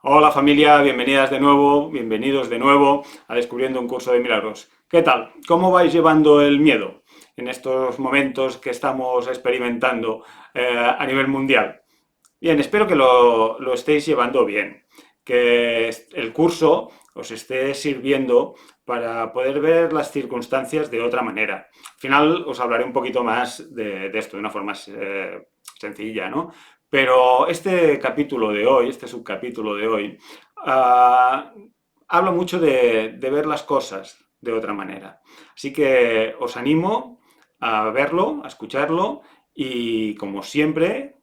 Hola familia, bienvenidas de nuevo, bienvenidos de nuevo a Descubriendo un Curso de Milagros. ¿Qué tal? ¿Cómo vais llevando el miedo en estos momentos que estamos experimentando a nivel mundial? Bien, espero que lo estéis llevando bien, que el curso os esté sirviendo para poder ver las circunstancias de otra manera. Al final os hablaré un poquito más de esto de una forma sencilla, ¿no? Pero este capítulo de hoy, este subcapítulo de hoy, habla mucho de ver las cosas de otra manera. Así que os animo a verlo, a escucharlo y, como siempre,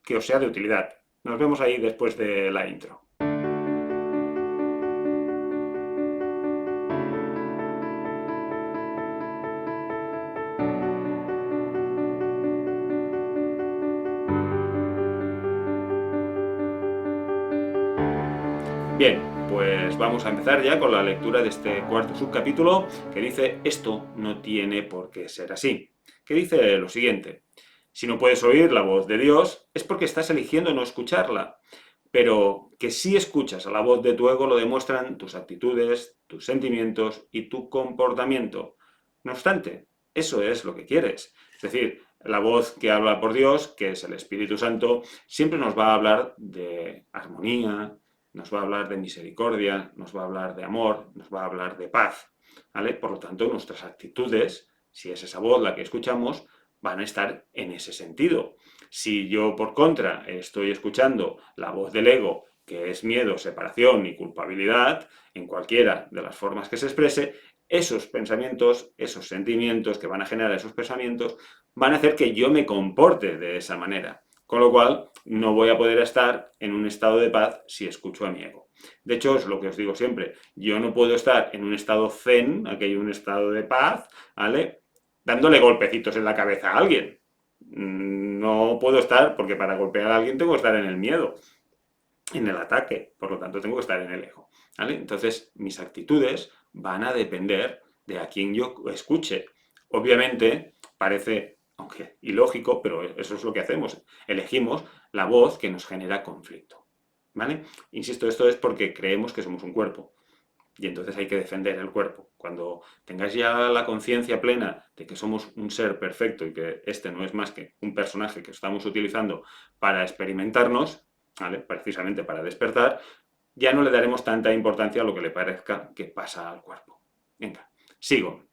que os sea de utilidad. Nos vemos ahí después de la intro. Bien, pues vamos a empezar ya con la lectura de este cuarto subcapítulo que dice: esto no tiene por qué ser así. Que dice lo siguiente: si no puedes oír la voz de Dios es porque estás eligiendo no escucharla, pero que si escuchas a la voz de tu ego lo demuestran tus actitudes, tus sentimientos y tu comportamiento. No obstante, eso es lo que quieres. Es decir, la voz que habla por Dios, que es el Espíritu Santo, siempre nos va a hablar de armonía, nos va a hablar de misericordia, nos va a hablar de amor, nos va a hablar de paz. ¿Vale? Por lo tanto, nuestras actitudes, si es esa voz la que escuchamos, van a estar en ese sentido. Si yo, por contra, estoy escuchando la voz del ego, que es miedo, separación y culpabilidad, en cualquiera de las formas que se exprese, esos pensamientos, esos sentimientos que van a generar esos pensamientos, van a hacer que yo me comporte de esa manera. Con lo cual, no voy a poder estar en un estado de paz si escucho a mi ego. De hecho, es lo que os digo siempre, yo no puedo estar en un estado zen, aquí hay un estado de paz, ¿vale? Dándole golpecitos en la cabeza a alguien. No puedo estar, porque para golpear a alguien tengo que estar en el miedo, en el ataque, por lo tanto tengo que estar en el ego. ¿Vale? Entonces, mis actitudes van a depender de a quién yo escuche. Obviamente, parece, aunque ilógico, pero eso es lo que hacemos. Elegimos la voz que nos genera conflicto. ¿Vale? Insisto, esto es porque creemos que somos un cuerpo. Y entonces hay que defender el cuerpo. Cuando tengáis ya la conciencia plena de que somos un ser perfecto y que este no es más que un personaje que estamos utilizando para experimentarnos, ¿vale? Precisamente para despertar, ya no le daremos tanta importancia a lo que le parezca que pasa al cuerpo. Venga, sigo.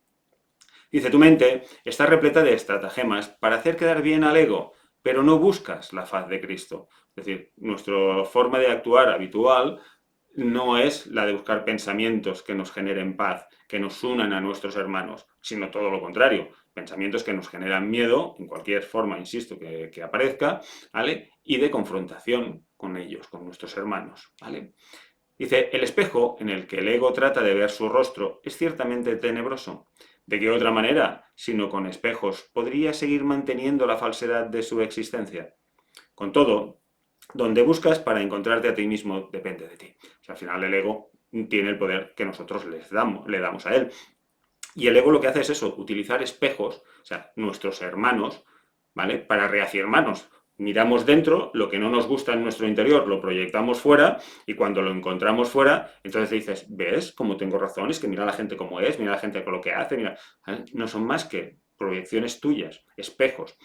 Dice: tu mente está repleta de estratagemas para hacer quedar bien al ego, pero no buscas la faz de Cristo. Es decir, nuestra forma de actuar habitual no es la de buscar pensamientos que nos generen paz, que nos unan a nuestros hermanos, sino todo lo contrario, pensamientos que nos generan miedo, en cualquier forma, insisto, que aparezca, ¿vale? Y de confrontación con ellos, con nuestros hermanos, ¿vale? Dice: el espejo en el que el ego trata de ver su rostro es ciertamente tenebroso. ¿De qué otra manera, sino con espejos, podría seguir manteniendo la falsedad de su existencia? Con todo, donde buscas para encontrarte a ti mismo depende de ti. O sea, al final el ego tiene el poder que nosotros le damos a él. Y el ego lo que hace es eso, utilizar espejos, o sea, nuestros hermanos, ¿vale? Para reafirmarnos. Miramos dentro, lo que no nos gusta en nuestro interior lo proyectamos fuera, y cuando lo encontramos fuera, entonces dices: ¿ves cómo tengo razón? Es que mira a la gente como es, mira a la gente con lo que hace, mira. ¿Vale? No son más que proyecciones tuyas, espejos.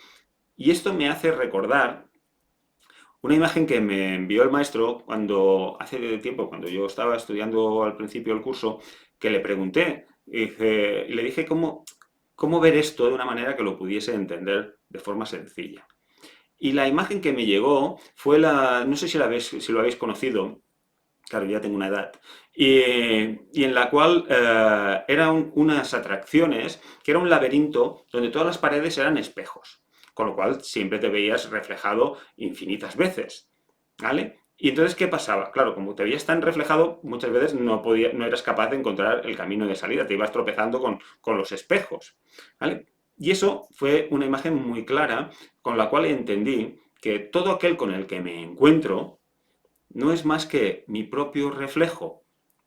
Y esto me hace recordar una imagen que me envió el maestro cuando, hace tiempo, cuando yo estaba estudiando al principio del curso, que le pregunté y le dije cómo ver esto de una manera que lo pudiese entender de forma sencilla. Y la imagen que me llegó fue no sé si lo habéis conocido, claro, ya tengo una edad, y en la cual eran unas atracciones, que era un laberinto donde todas las paredes eran espejos, con lo cual siempre te veías reflejado infinitas veces, ¿vale? Y entonces, ¿qué pasaba? Claro, como te veías tan reflejado, muchas veces no eras capaz de encontrar el camino de salida, te ibas tropezando con los espejos, ¿vale? Y eso fue una imagen muy clara con la cual entendí que todo aquel con el que me encuentro no es más que mi propio reflejo.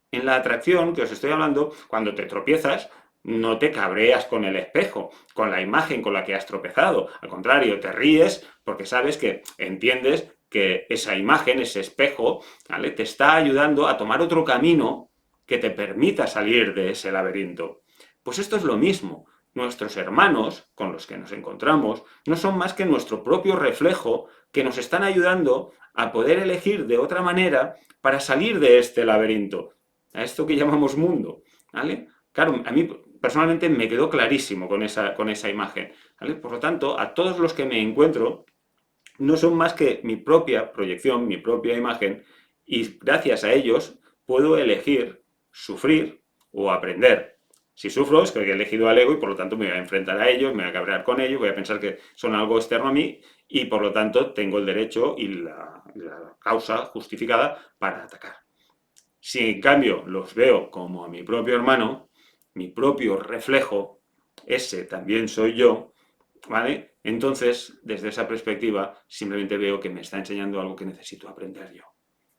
En la atracción que os estoy hablando, cuando te tropiezas, no te cabreas con el espejo, con la imagen con la que has tropezado. Al contrario, te ríes porque sabes que entiendes que esa imagen, ese espejo, ¿vale?, te está ayudando a tomar otro camino que te permita salir de ese laberinto. Pues esto es lo mismo. Nuestros hermanos con los que nos encontramos no son más que nuestro propio reflejo que nos están ayudando a poder elegir de otra manera para salir de este laberinto, a esto que llamamos mundo, ¿vale? Claro, a mí personalmente me quedó clarísimo con esa imagen, ¿vale? Por lo tanto, a todos los que me encuentro no son más que mi propia proyección, mi propia imagen, y gracias a ellos puedo elegir sufrir o aprender. Si sufro es que he elegido al ego y por lo tanto me voy a enfrentar a ellos, me voy a cabrear con ellos, voy a pensar que son algo externo a mí y por lo tanto tengo el derecho y la causa justificada para atacar. Si en cambio los veo como a mi propio hermano, mi propio reflejo, ese también soy yo, ¿vale? Entonces, desde esa perspectiva, simplemente veo que me está enseñando algo que necesito aprender yo,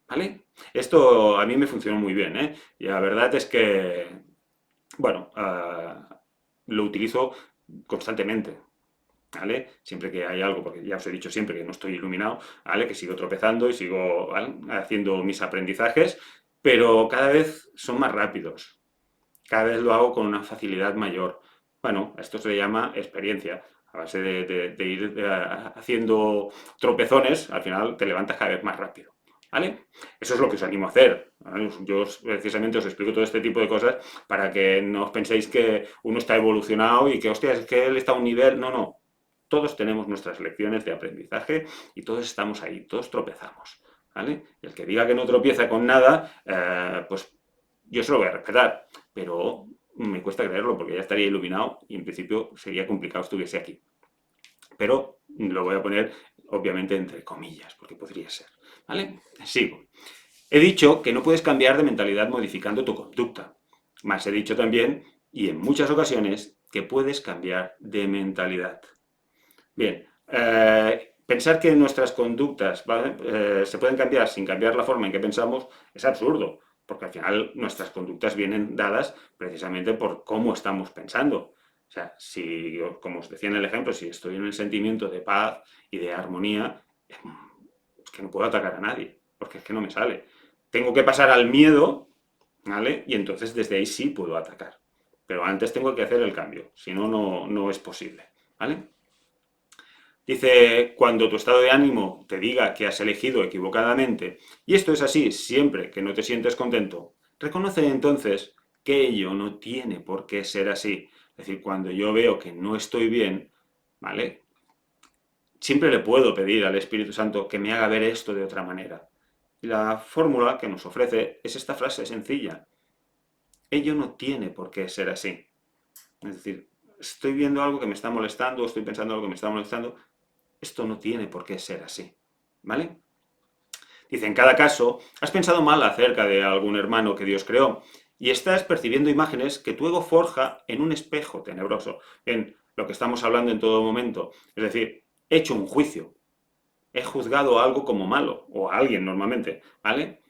¿vale? Esto a mí me funcionó muy bien, ¿eh? Y la verdad es que, bueno, lo utilizo constantemente, ¿vale? Siempre que hay algo, porque ya os he dicho siempre que no estoy iluminado, ¿vale? Que sigo tropezando y sigo, ¿vale?, haciendo mis aprendizajes, pero cada vez son más rápidos, cada vez lo hago con una facilidad mayor. Bueno, esto se llama experiencia. A base de ir haciendo tropezones, al final te levantas cada vez más rápido, ¿vale? Eso es lo que os animo a hacer, ¿vale? Yo precisamente os explico todo este tipo de cosas para que no os penséis que uno está evolucionado y que, hostia, es que él está a un nivel. No, no. Todos tenemos nuestras lecciones de aprendizaje y todos estamos ahí, todos tropezamos, ¿vale? Y el que diga que no tropieza con nada, pues yo se lo voy a respetar, pero me cuesta creerlo porque ya estaría iluminado y en principio sería complicado estuviese aquí. Pero lo voy a poner obviamente entre comillas, porque podría ser, ¿vale? Sigo. He dicho que no puedes cambiar de mentalidad modificando tu conducta. Más he dicho también, y en muchas ocasiones, que puedes cambiar de mentalidad. Bien, pensar que nuestras conductas, ¿vale?, se pueden cambiar sin cambiar la forma en que pensamos es absurdo, porque al final nuestras conductas vienen dadas precisamente por cómo estamos pensando. O sea, si, como os decía en el ejemplo, si estoy en el sentimiento de paz y de armonía, es que no puedo atacar a nadie, porque es que no me sale. Tengo que pasar al miedo, ¿vale? Y entonces desde ahí sí puedo atacar. Pero antes tengo que hacer el cambio, si no, no es posible, ¿vale? Dice, cuando tu estado de ánimo te diga que has elegido equivocadamente, y esto es así siempre que no te sientes contento, reconoce entonces que ello no tiene por qué ser así. Es decir, cuando yo veo que no estoy bien, ¿vale?, siempre le puedo pedir al Espíritu Santo que me haga ver esto de otra manera. Y la fórmula que nos ofrece es esta frase sencilla. Ello no tiene por qué ser así. Es decir, estoy viendo algo que me está molestando, estoy pensando algo que me está molestando. Esto no tiene por qué ser así, ¿vale? Dice, en cada caso, has pensado mal acerca de algún hermano que Dios creó y estás percibiendo imágenes que tu ego forja en un espejo tenebroso. En lo que estamos hablando en todo momento. Es decir, he hecho un juicio. He juzgado a algo como malo, o a alguien normalmente, ¿vale?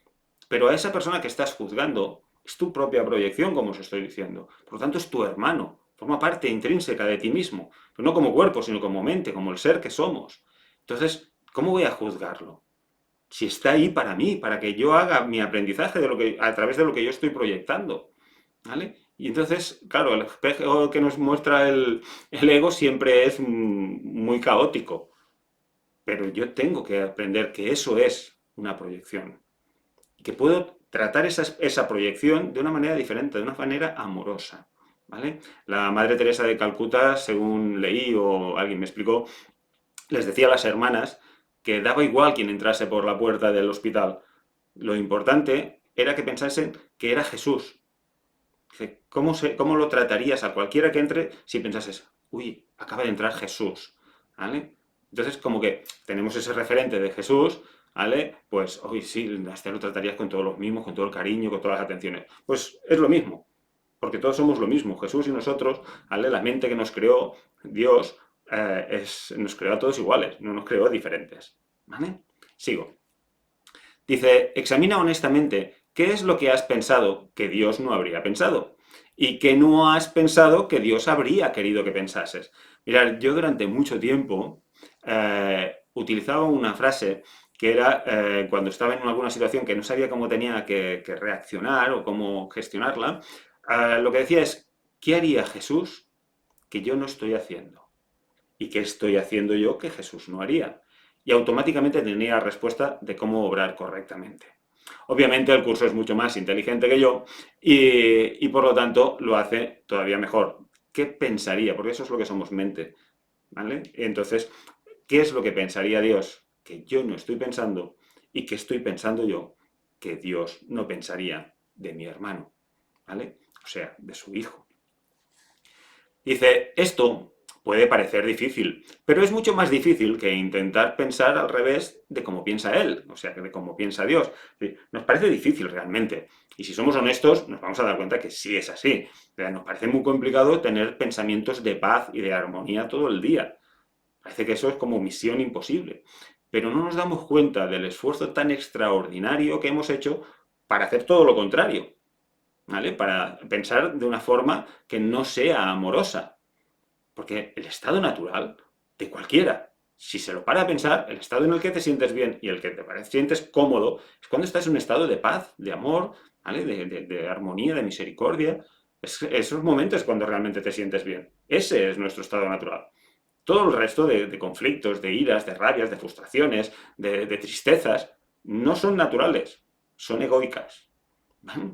Pero a esa persona que estás juzgando es tu propia proyección, como os estoy diciendo. Por lo tanto, es tu hermano. Forma parte intrínseca de ti mismo. Pero no como cuerpo, sino como mente, como el ser que somos. Entonces, ¿cómo voy a juzgarlo? Si está ahí para mí, para que yo haga mi aprendizaje a través de lo que yo estoy proyectando, ¿vale? Y entonces, claro, el espejo que nos muestra el ego siempre es muy caótico, pero yo tengo que aprender que eso es una proyección y que puedo tratar esa proyección de una manera diferente, de una manera amorosa, ¿vale? La Madre Teresa de Calcuta, según leí o alguien me explicó, les decía a las hermanas que daba igual quien entrase por la puerta del hospital. Lo importante era que pensasen que era Jesús. Dice, ¿cómo lo tratarías a cualquiera que entre si pensases, uy, acaba de entrar Jesús? ¿Vale? Entonces, como que tenemos ese referente de Jesús, ¿vale? Pues, uy, sí, a este lo tratarías con todos los mismos, con todo el cariño, con todas las atenciones. Pues es lo mismo, porque todos somos lo mismo, Jesús y nosotros, ¿vale? La mente que nos creó, Dios, nos creó a todos iguales, no nos creó diferentes, ¿vale? Sigo. Dice, examina honestamente qué es lo que has pensado que Dios no habría pensado y qué no has pensado que Dios habría querido que pensases. Mirad, yo durante mucho tiempo utilizaba una frase que era cuando estaba en alguna situación que no sabía cómo tenía que reaccionar o cómo gestionarla, lo que decía es, ¿qué haría Jesús que yo no estoy haciendo? ¿Y qué estoy haciendo yo que Jesús no haría? Y automáticamente tenía respuesta de cómo obrar correctamente. Obviamente el curso es mucho más inteligente que yo y por lo tanto lo hace todavía mejor. ¿Qué pensaría? Porque eso es lo que somos mente, ¿vale? Entonces, ¿qué es lo que pensaría Dios que yo no estoy pensando y que estoy pensando yo que Dios no pensaría de mi hermano, ¿vale? O sea, de su hijo. Dice, esto puede parecer difícil, pero es mucho más difícil que intentar pensar al revés de cómo piensa él, o sea, que de cómo piensa Dios. Nos parece difícil realmente. Y si somos honestos, nos vamos a dar cuenta que sí es así. O sea, nos parece muy complicado tener pensamientos de paz y de armonía todo el día. Parece que eso es como misión imposible. Pero no nos damos cuenta del esfuerzo tan extraordinario que hemos hecho para hacer todo lo contrario. ¿Vale? Para pensar de una forma que no sea amorosa. Porque el estado natural de cualquiera, si se lo para a pensar, el estado en el que te sientes bien y el que te sientes cómodo, es cuando estás en un estado de paz, de amor, ¿vale? De armonía, de misericordia. Esos momentos es cuando realmente te sientes bien. Ese es nuestro estado natural. Todo el resto de conflictos, de iras, de rabias, de frustraciones, de tristezas, no son naturales, son egoicas. ¿Vale?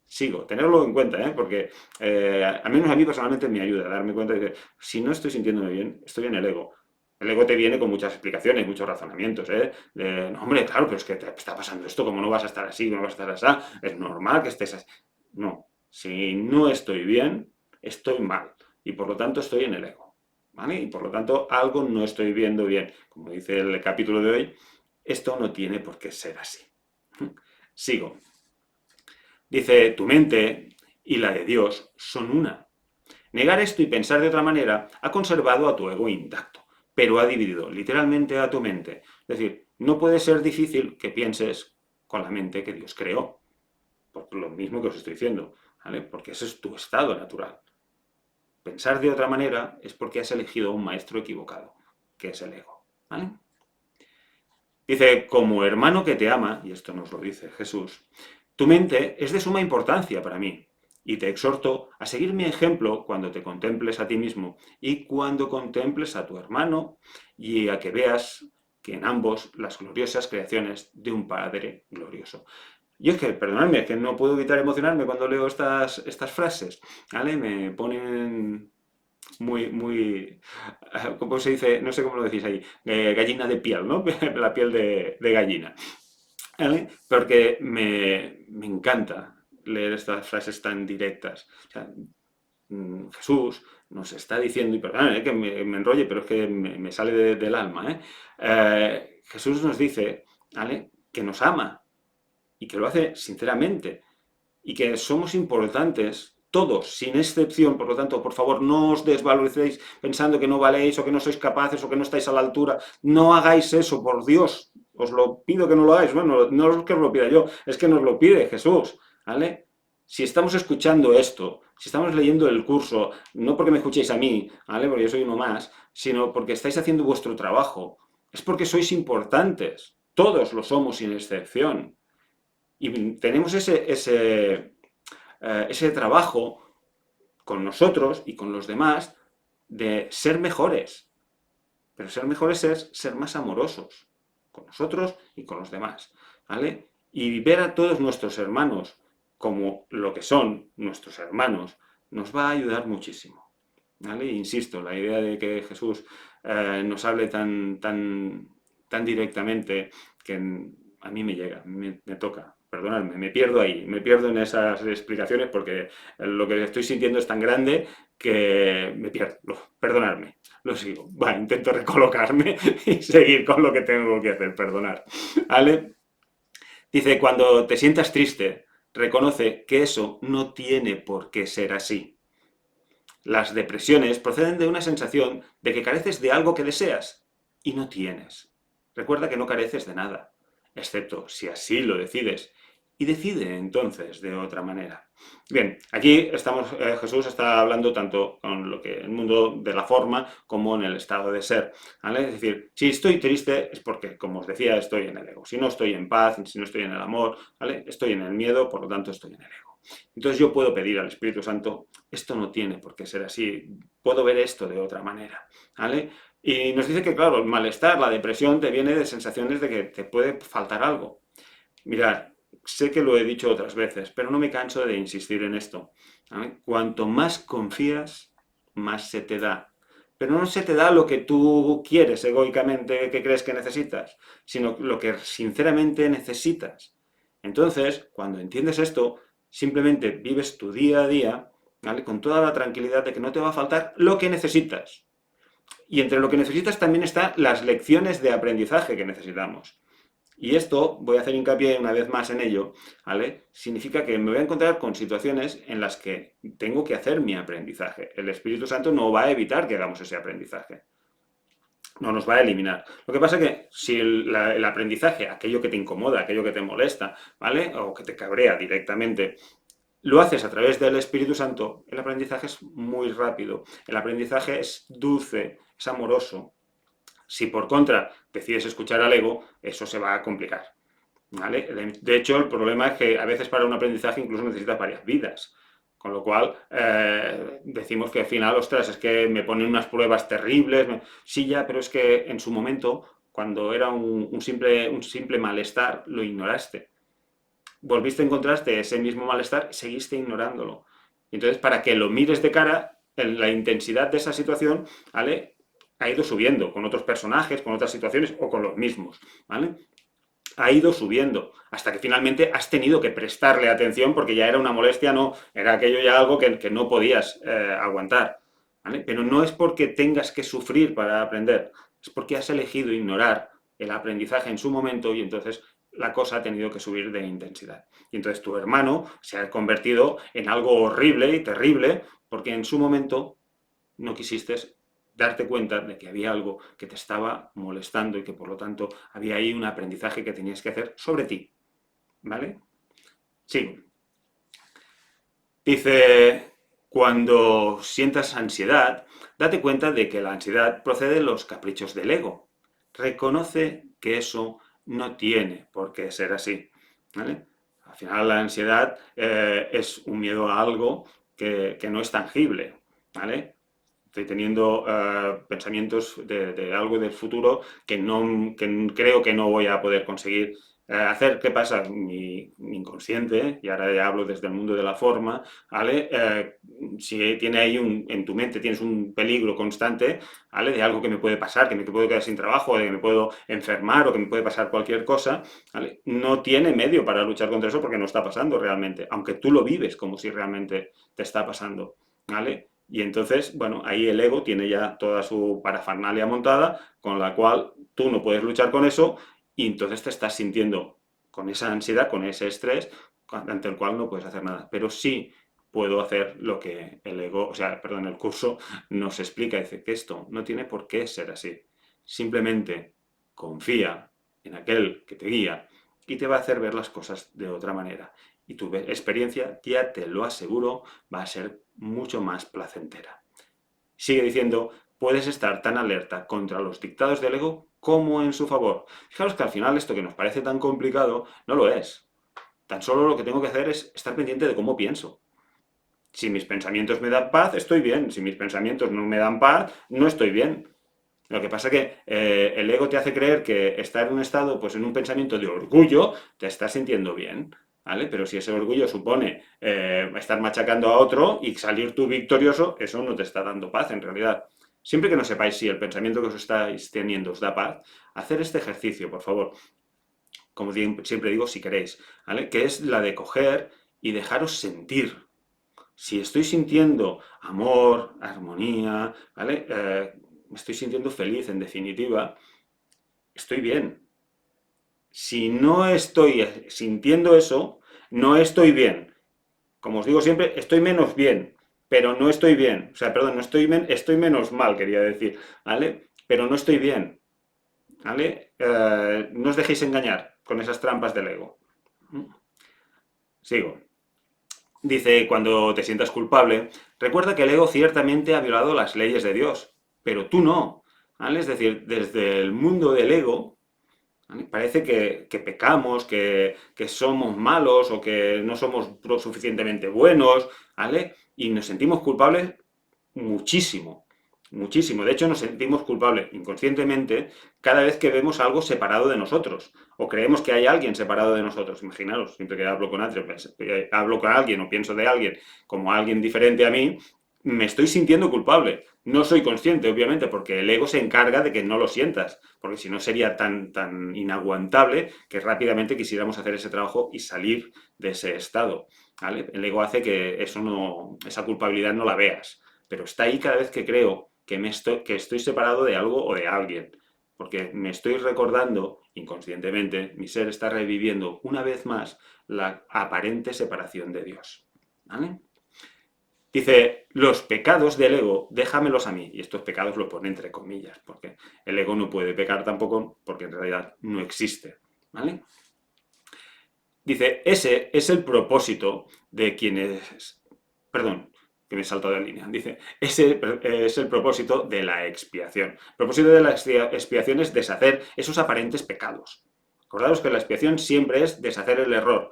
Sigo, tenerlo en cuenta, ¿eh? Porque al menos a mí personalmente me ayuda a darme cuenta de que si no estoy sintiéndome bien, estoy en el ego. El ego te viene con muchas explicaciones, muchos razonamientos, ¿eh? No, hombre, claro, pero es que te está pasando esto, ¿cómo no vas a estar así, cómo no vas a estar así? Es normal que estés así. No, si no estoy bien, estoy mal. Y por lo tanto estoy en el ego. ¿Vale? Y por lo tanto algo no estoy viendo bien. Como dice el capítulo de hoy, esto no tiene por qué ser así. Sigo. Dice, tu mente y la de Dios son una. Negar esto y pensar de otra manera ha conservado a tu ego intacto, pero ha dividido literalmente a tu mente. Es decir, no puede ser difícil que pienses con la mente que Dios creó, por lo mismo que os estoy diciendo, ¿vale? Porque ese es tu estado natural. Pensar de otra manera es porque has elegido a un maestro equivocado, que es el ego, ¿vale? Dice, como hermano que te ama, y esto nos lo dice Jesús, tu mente es de suma importancia para mí, y te exhorto a seguir mi ejemplo cuando te contemples a ti mismo y cuando contemples a tu hermano, y a que veas que en ambos las gloriosas creaciones de un Padre glorioso. Yo es que, perdonadme, es que no puedo evitar emocionarme cuando leo estas frases, ¿vale? Me ponen muy, ¿cómo se dice? No sé cómo lo decís ahí, gallina de piel, ¿no? La piel de gallina. ¿Vale? Porque me encanta leer estas frases tan directas. O sea, Jesús nos está diciendo, y perdón, que me enrolle, pero es que me sale del alma, ¿eh? Jesús nos dice, ¿vale? Que nos ama y que lo hace sinceramente y que somos importantes, todos, sin excepción. Por lo tanto, por favor, no os desvaloricéis pensando que no valéis o que no sois capaces o que no estáis a la altura. No hagáis eso, por Dios. Os lo pido que no lo hagáis. Bueno, no es que os lo pida yo, es que nos lo pide Jesús, ¿vale? Si estamos escuchando esto, si estamos leyendo el curso, no porque me escuchéis a mí, ¿vale? Porque yo soy uno más, sino porque estáis haciendo vuestro trabajo. Es porque sois importantes. Todos lo somos sin excepción. Y tenemos ese trabajo con nosotros y con los demás de ser mejores. Pero ser mejores es ser más amorosos con nosotros y con los demás, ¿vale? Y ver a todos nuestros hermanos como lo que son nuestros hermanos nos va a ayudar muchísimo, ¿vale? Insisto, la idea de que Jesús nos hable tan directamente que a mí me llega, me toca. Perdonadme, me pierdo ahí, me pierdo en esas explicaciones porque lo que estoy sintiendo es tan grande que me pierdo. Perdonadme, lo sigo. Va, intento recolocarme y seguir con lo que tengo que hacer, perdonar. ¿Vale? Dice, cuando te sientas triste, reconoce que eso no tiene por qué ser así. Las depresiones proceden de una sensación de que careces de algo que deseas y no tienes. Recuerda que no careces de nada, excepto si así lo decides. y decide entonces de otra manera. Bien, aquí Jesús está hablando tanto con lo que el mundo de la forma como en el estado de ser, ¿vale? Es decir, si estoy triste es porque, como os decía, estoy en el ego. Si no estoy en paz, si no estoy en el amor, ¿vale? Estoy en el miedo, por lo tanto estoy en el ego. Entonces yo puedo pedir al Espíritu Santo, esto no tiene por qué ser así, puedo ver esto de otra manera, ¿vale? Y nos dice que, claro, el malestar, la depresión te viene de sensaciones de que te puede faltar algo. Mirad, sé que lo he dicho otras veces, pero no me canso de insistir en esto, ¿vale? Cuanto más confías, más se te da. Pero no se te da lo que tú quieres egoicamente, que crees que necesitas, sino lo que sinceramente necesitas. Entonces, cuando entiendes esto, simplemente vives tu día a día, ¿vale? Con toda la tranquilidad de que no te va a faltar lo que necesitas. Y entre lo que necesitas también están las lecciones de aprendizaje que necesitamos. Y esto, voy a hacer hincapié una vez más en ello, ¿vale? Significa que me voy a encontrar con situaciones en las que tengo que hacer mi aprendizaje. El Espíritu Santo no va a evitar que hagamos ese aprendizaje. No nos va a eliminar. Lo que pasa es que si el aprendizaje, aquello que te incomoda, aquello que te molesta, ¿vale? O que te cabrea directamente, lo haces a través del Espíritu Santo, el aprendizaje es muy rápido. El aprendizaje es dulce, es amoroso. Si por contra decides escuchar al ego, eso se va a complicar. ¿Vale? De hecho, el problema es que a veces para un aprendizaje incluso necesitas varias vidas. Con lo cual, decimos que al final, ostras, es que me ponen unas pruebas terribles. Sí, ya, pero es que en su momento, cuando era un simple malestar, lo ignoraste. Volviste a encontrarte ese mismo malestar, seguiste ignorándolo. Entonces, para que lo mires de cara, la intensidad de esa situación, ¿vale? Ha ido subiendo con otros personajes, con otras situaciones o con los mismos, ¿vale? Ha ido subiendo, hasta que finalmente has tenido que prestarle atención porque ya era una molestia, no, era aquello ya algo que no podías aguantar. ¿Vale? Pero no es porque tengas que sufrir para aprender, es porque has elegido ignorar el aprendizaje en su momento y entonces la cosa ha tenido que subir de intensidad. Y entonces tu hermano se ha convertido en algo horrible y terrible porque en su momento no quisiste darte cuenta de que había algo que te estaba molestando y que por lo tanto había ahí un aprendizaje que tenías que hacer sobre ti. ¿Vale? Sí. Dice, cuando sientas ansiedad, date cuenta de que la ansiedad procede de los caprichos del ego. Reconoce que eso no tiene por qué ser así. ¿Vale? Al final la ansiedad es un miedo a algo que no es tangible. ¿Vale? Estoy teniendo pensamientos de algo del futuro que creo que no voy a poder conseguir hacer. ¿Qué pasa? Mi inconsciente, y ahora ya hablo desde el mundo de la forma, ¿vale? Si tiene ahí en tu mente tienes un peligro constante, ¿vale? De algo que me puede pasar, que me puedo quedar sin trabajo, de que me puedo enfermar o que me puede pasar cualquier cosa, ¿vale? No tiene medio para luchar contra eso porque no está pasando realmente, aunque tú lo vives como si realmente te está pasando, ¿vale? Y entonces, bueno, ahí el ego tiene ya toda su parafernalia montada, con la cual tú no puedes luchar con eso y entonces te estás sintiendo con esa ansiedad, con ese estrés, ante el cual no puedes hacer nada. Pero sí puedo hacer lo que el ego, o sea, perdón, el curso nos explica, dice que esto no tiene por qué ser así. Simplemente confía en aquel que te guía y te va a hacer ver las cosas de otra manera. Y tu experiencia, ya te lo aseguro, va a ser mucho más placentera. Sigue diciendo, puedes estar tan alerta contra los dictados del ego como en su favor. Fijaros que al final esto que nos parece tan complicado no lo es. Tan solo lo que tengo que hacer es estar pendiente de cómo pienso. Si mis pensamientos me dan paz, estoy bien. Si mis pensamientos no me dan paz, no estoy bien. Lo que pasa es que el ego te hace creer que estar en un estado, pues en un pensamiento de orgullo, te estás sintiendo bien, ¿vale? Pero si ese orgullo supone estar machacando a otro y salir tú victorioso, eso no te está dando paz en realidad. Siempre que no sepáis si el pensamiento que os estáis teniendo os da paz, hacer este ejercicio, por favor. Como siempre digo, si queréis, ¿vale? Que es la de coger y dejaros sentir. Si estoy sintiendo amor, armonía, ¿vale? Me estoy sintiendo feliz, en definitiva, estoy bien. Si no estoy sintiendo eso, no estoy bien. Como os digo siempre, estoy menos bien, pero no estoy bien. O sea, perdón, no estoy menos mal, quería decir, ¿vale? Pero no estoy bien, ¿vale? No os dejéis engañar con esas trampas del ego. Sigo. Dice, cuando te sientas culpable, recuerda que el ego ciertamente ha violado las leyes de Dios, pero tú no. ¿Vale? Es decir, desde el mundo del ego, ¿vale? Parece que pecamos, que somos malos o que no somos lo suficientemente buenos, ¿vale? Y nos sentimos culpables muchísimo, muchísimo. De hecho, nos sentimos culpables inconscientemente cada vez que vemos algo separado de nosotros o creemos que hay alguien separado de nosotros. Imaginaros, siempre que hablo con alguien o pienso de alguien como alguien diferente a mí, me estoy sintiendo culpable. No soy consciente, obviamente, porque el ego se encarga de que no lo sientas, porque si no sería tan inaguantable que rápidamente quisiéramos hacer ese trabajo y salir de ese estado. ¿Vale? El ego hace que esa culpabilidad no la veas, pero está ahí cada vez que creo que estoy separado de algo o de alguien, porque me estoy recordando inconscientemente, mi ser está reviviendo una vez más la aparente separación de Dios. ¿Vale? Dice, los pecados del ego, déjamelos a mí. Y estos pecados lo pone entre comillas, porque el ego no puede pecar tampoco, porque en realidad no existe. ¿Vale? Dice, ese es el propósito de quienes... Perdón, que me he saltado de línea. Dice, ese es el propósito de la expiación. El propósito de la expiación es deshacer esos aparentes pecados. Acordaos que la expiación siempre es deshacer el error.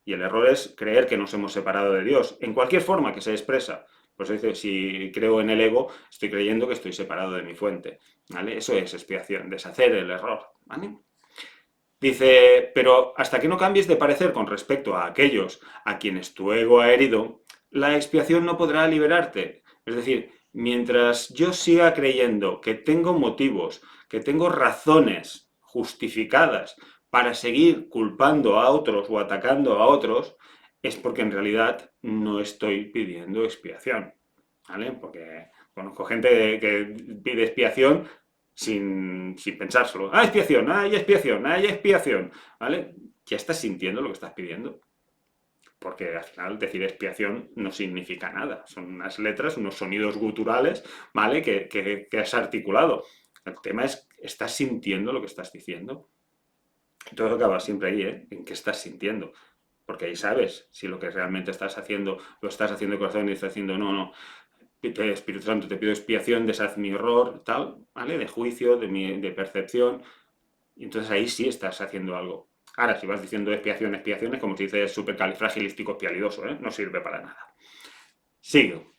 Y el error es creer que nos hemos separado de Dios, en cualquier forma que se expresa. Pues dice, si creo en el ego, estoy creyendo que estoy separado de mi fuente. ¿Vale? Eso es expiación, deshacer el error. ¿Vale? Dice, pero hasta que no cambies de parecer con respecto a aquellos a quienes tu ego ha herido, la expiación no podrá liberarte. Es decir, mientras yo siga creyendo que tengo motivos, que tengo razones justificadas para seguir culpando a otros o atacando a otros, es porque en realidad no estoy pidiendo expiación. ¿Vale? Porque conozco gente que pide expiación sin pensárselo. ¡Ah, expiación! ¡Hay expiación! ¡Hay expiación! ¿Vale? Ya estás sintiendo lo que estás pidiendo. Porque al final decir expiación no significa nada. Son unas letras, unos sonidos guturales, ¿vale? Que has articulado. El tema es, ¿estás sintiendo lo que estás diciendo? Y todo acaba siempre ahí, ¿eh? En qué estás sintiendo. Porque ahí sabes si lo que realmente estás haciendo, lo estás haciendo de corazón y estás haciendo, no, no, Espíritu Santo, te pido expiación, deshaz mi error, tal, ¿vale? De juicio, de percepción. Y entonces ahí sí estás haciendo algo. Ahora, si vas diciendo expiación, expiación, es como si dices supercalifragilístico-espialidoso, ¿eh? No sirve para nada. Sigue.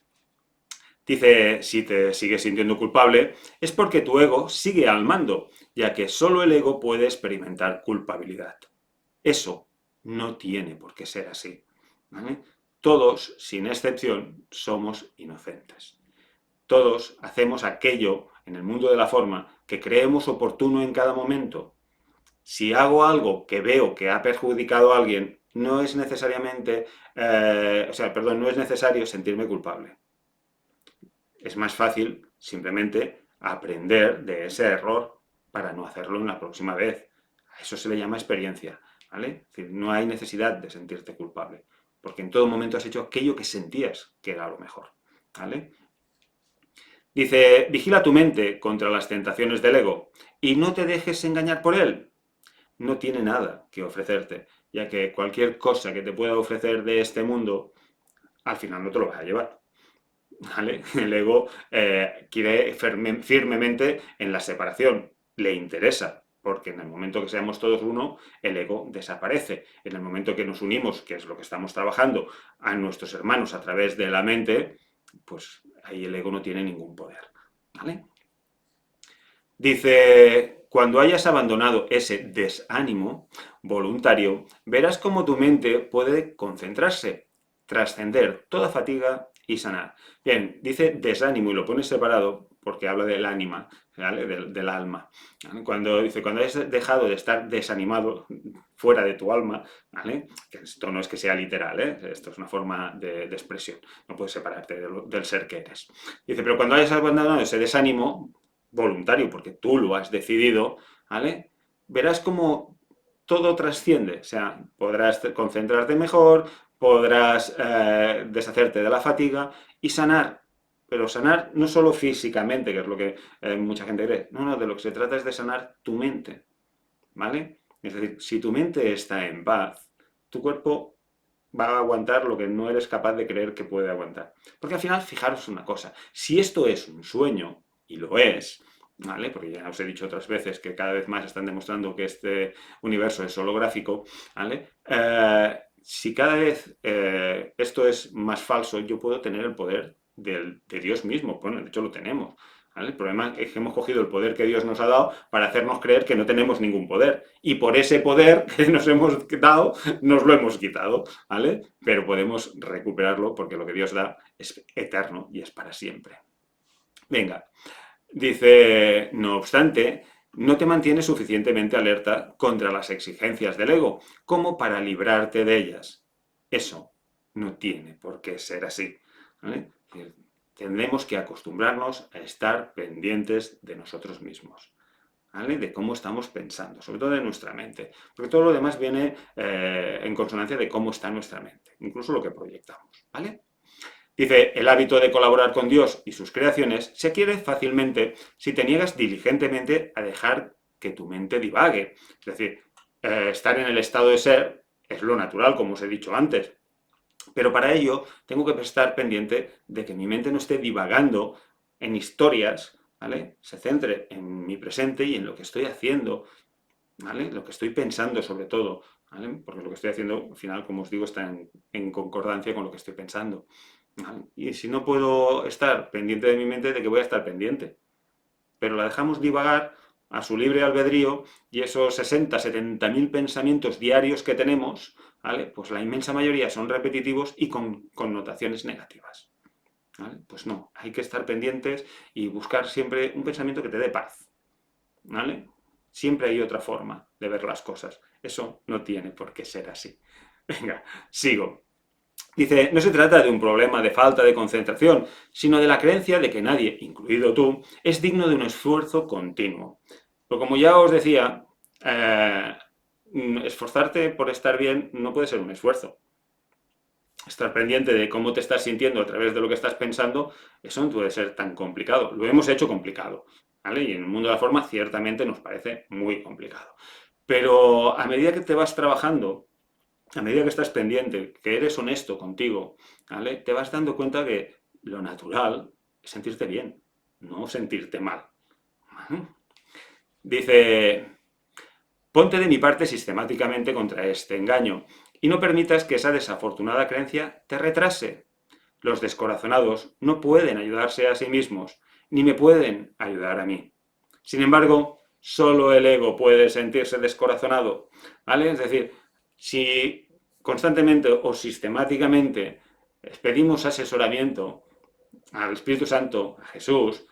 Dice, si te sigues sintiendo culpable, es porque tu ego sigue al mando, ya que solo el ego puede experimentar culpabilidad. Eso no tiene por qué ser así. ¿Vale? Todos, sin excepción, somos inocentes. Todos hacemos aquello en el mundo de la forma que creemos oportuno en cada momento. Si hago algo que veo que ha perjudicado a alguien, no es necesariamente, no es necesario sentirme culpable. Es más fácil simplemente aprender de ese error para no hacerlo una próxima vez. A eso se le llama experiencia, ¿vale? Es decir, no hay necesidad de sentirte culpable, porque en todo momento has hecho aquello que sentías que era lo mejor, ¿vale? Dice, vigila tu mente contra las tentaciones del ego y no te dejes engañar por él. No tiene nada que ofrecerte, ya que cualquier cosa que te pueda ofrecer de este mundo, al final no te lo vas a llevar. ¿Vale? El ego quiere firmemente en la separación, le interesa, porque en el momento que seamos todos uno, el ego desaparece. En el momento que nos unimos, que es lo que estamos trabajando, a nuestros hermanos a través de la mente, pues ahí el ego no tiene ningún poder. ¿Vale? Dice, cuando hayas abandonado ese desánimo voluntario, verás cómo tu mente puede concentrarse, trascender toda fatiga y sanar. Bien, dice desánimo y lo pone separado porque habla del ánima, ¿vale? Del alma. Cuando dice, cuando hayas dejado de estar desanimado fuera de tu alma, ¿vale? Que esto no es que sea literal, ¿eh? Esto es una forma de expresión, no puedes separarte del ser que eres. Dice, pero cuando hayas abandonado ese desánimo voluntario, porque tú lo has decidido, ¿vale? Verás cómo todo trasciende, o sea, podrás concentrarte mejor, podrás deshacerte de la fatiga y sanar, pero sanar no solo físicamente, que es lo que mucha gente cree, no, no, de lo que se trata es de sanar tu mente, ¿vale? Es decir, si tu mente está en paz, tu cuerpo va a aguantar lo que no eres capaz de creer que puede aguantar. Porque al final, fijaros una cosa, si esto es un sueño, y lo es, ¿vale? Porque ya os he dicho otras veces que cada vez más están demostrando que este universo es holográfico, ¿vale? Si cada vez esto es más falso, yo puedo tener el poder de Dios mismo. Bueno, de hecho lo tenemos. ¿Vale? El problema es que hemos cogido el poder que Dios nos ha dado para hacernos creer que no tenemos ningún poder. Y por ese poder que nos hemos dado, nos lo hemos quitado. ¿Vale? Pero podemos recuperarlo porque lo que Dios da es eterno y es para siempre. Venga, dice, no obstante, no te mantienes suficientemente alerta contra las exigencias del ego como para librarte de ellas. Eso no tiene por qué ser así. ¿Vale? Tendremos que acostumbrarnos a estar pendientes de nosotros mismos, ¿vale? De cómo estamos pensando, sobre todo de nuestra mente, porque todo lo demás viene en consonancia de cómo está nuestra mente, incluso lo que proyectamos, ¿vale? Dice, el hábito de colaborar con Dios y sus creaciones se adquiere fácilmente si te niegas diligentemente a dejar que tu mente divague. Es decir, estar en el estado de ser es lo natural, como os he dicho antes. Pero para ello tengo que estar pendiente de que mi mente no esté divagando en historias, ¿vale? Se centre en mi presente y en lo que estoy haciendo, ¿vale? Lo que estoy pensando sobre todo, ¿vale? Porque lo que estoy haciendo, al final, como os digo, está en concordancia con lo que estoy pensando, ¿vale? Y si no puedo estar pendiente de mi mente, ¿de qué voy a estar pendiente? Pero la dejamos divagar a su libre albedrío y esos 60, 70 mil pensamientos diarios que tenemos, ¿vale? Pues la inmensa mayoría son repetitivos y con connotaciones negativas. ¿Vale? Pues no, hay que estar pendientes y buscar siempre un pensamiento que te dé paz. ¿Vale? Siempre hay otra forma de ver las cosas. Eso no tiene por qué ser así. Venga, sigo. Dice, no se trata de un problema de falta de concentración, sino de la creencia de que nadie, incluido tú, es digno de un esfuerzo continuo. Pero como ya os decía, esforzarte por estar bien no puede ser un esfuerzo. Estar pendiente de cómo te estás sintiendo a través de lo que estás pensando, eso no puede ser tan complicado. Lo hemos hecho complicado, ¿vale? Y en el mundo de la forma ciertamente nos parece muy complicado. Pero a medida que te vas trabajando, a medida que estás pendiente, que eres honesto contigo, ¿vale? Te vas dando cuenta que lo natural es sentirte bien, no sentirte mal. ¿Vale? Dice, ponte de mi parte sistemáticamente contra este engaño y no permitas que esa desafortunada creencia te retrase. Los descorazonados no pueden ayudarse a sí mismos, ni me pueden ayudar a mí. Sin embargo, solo el ego puede sentirse descorazonado, ¿vale? Es decir, si constantemente o sistemáticamente pedimos asesoramiento al Espíritu Santo, a Jesús,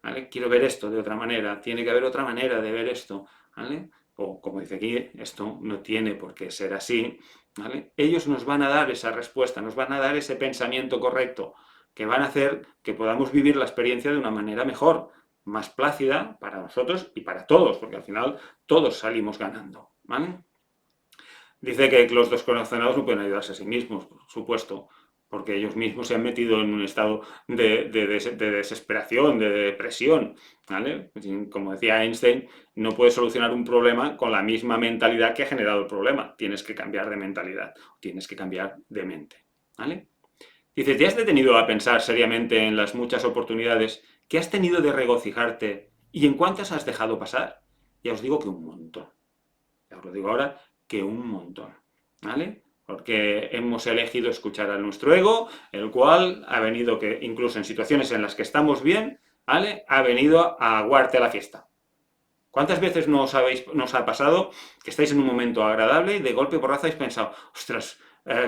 ¿vale? Quiero ver esto de otra manera, tiene que haber otra manera de ver esto, ¿vale? O como dice aquí, esto no tiene por qué ser así, ¿vale? Ellos nos van a dar esa respuesta, nos van a dar ese pensamiento correcto, que van a hacer que podamos vivir la experiencia de una manera mejor, más plácida para nosotros y para todos, porque al final todos salimos ganando, ¿vale? Dice que los descorazonados no pueden ayudarse a sí mismos, por supuesto, porque ellos mismos se han metido en un estado de desesperación, de depresión, ¿vale? Como decía Einstein, no puedes solucionar un problema con la misma mentalidad que ha generado el problema. Tienes que cambiar de mentalidad, tienes que cambiar de mente, ¿vale? Dice, ¿te has detenido a pensar seriamente en las muchas oportunidades que has tenido de regocijarte y en cuántas has dejado pasar? Ya os digo que un montón. Ya os lo digo ahora, que un montón, ¿vale? Porque hemos elegido escuchar a nuestro ego, el cual ha venido que, incluso en situaciones en las que estamos bien, ¿vale? Ha venido a aguarte a la fiesta. ¿Cuántas veces nos ha pasado que estáis en un momento agradable y de golpe porrazo habéis pensado, ostras,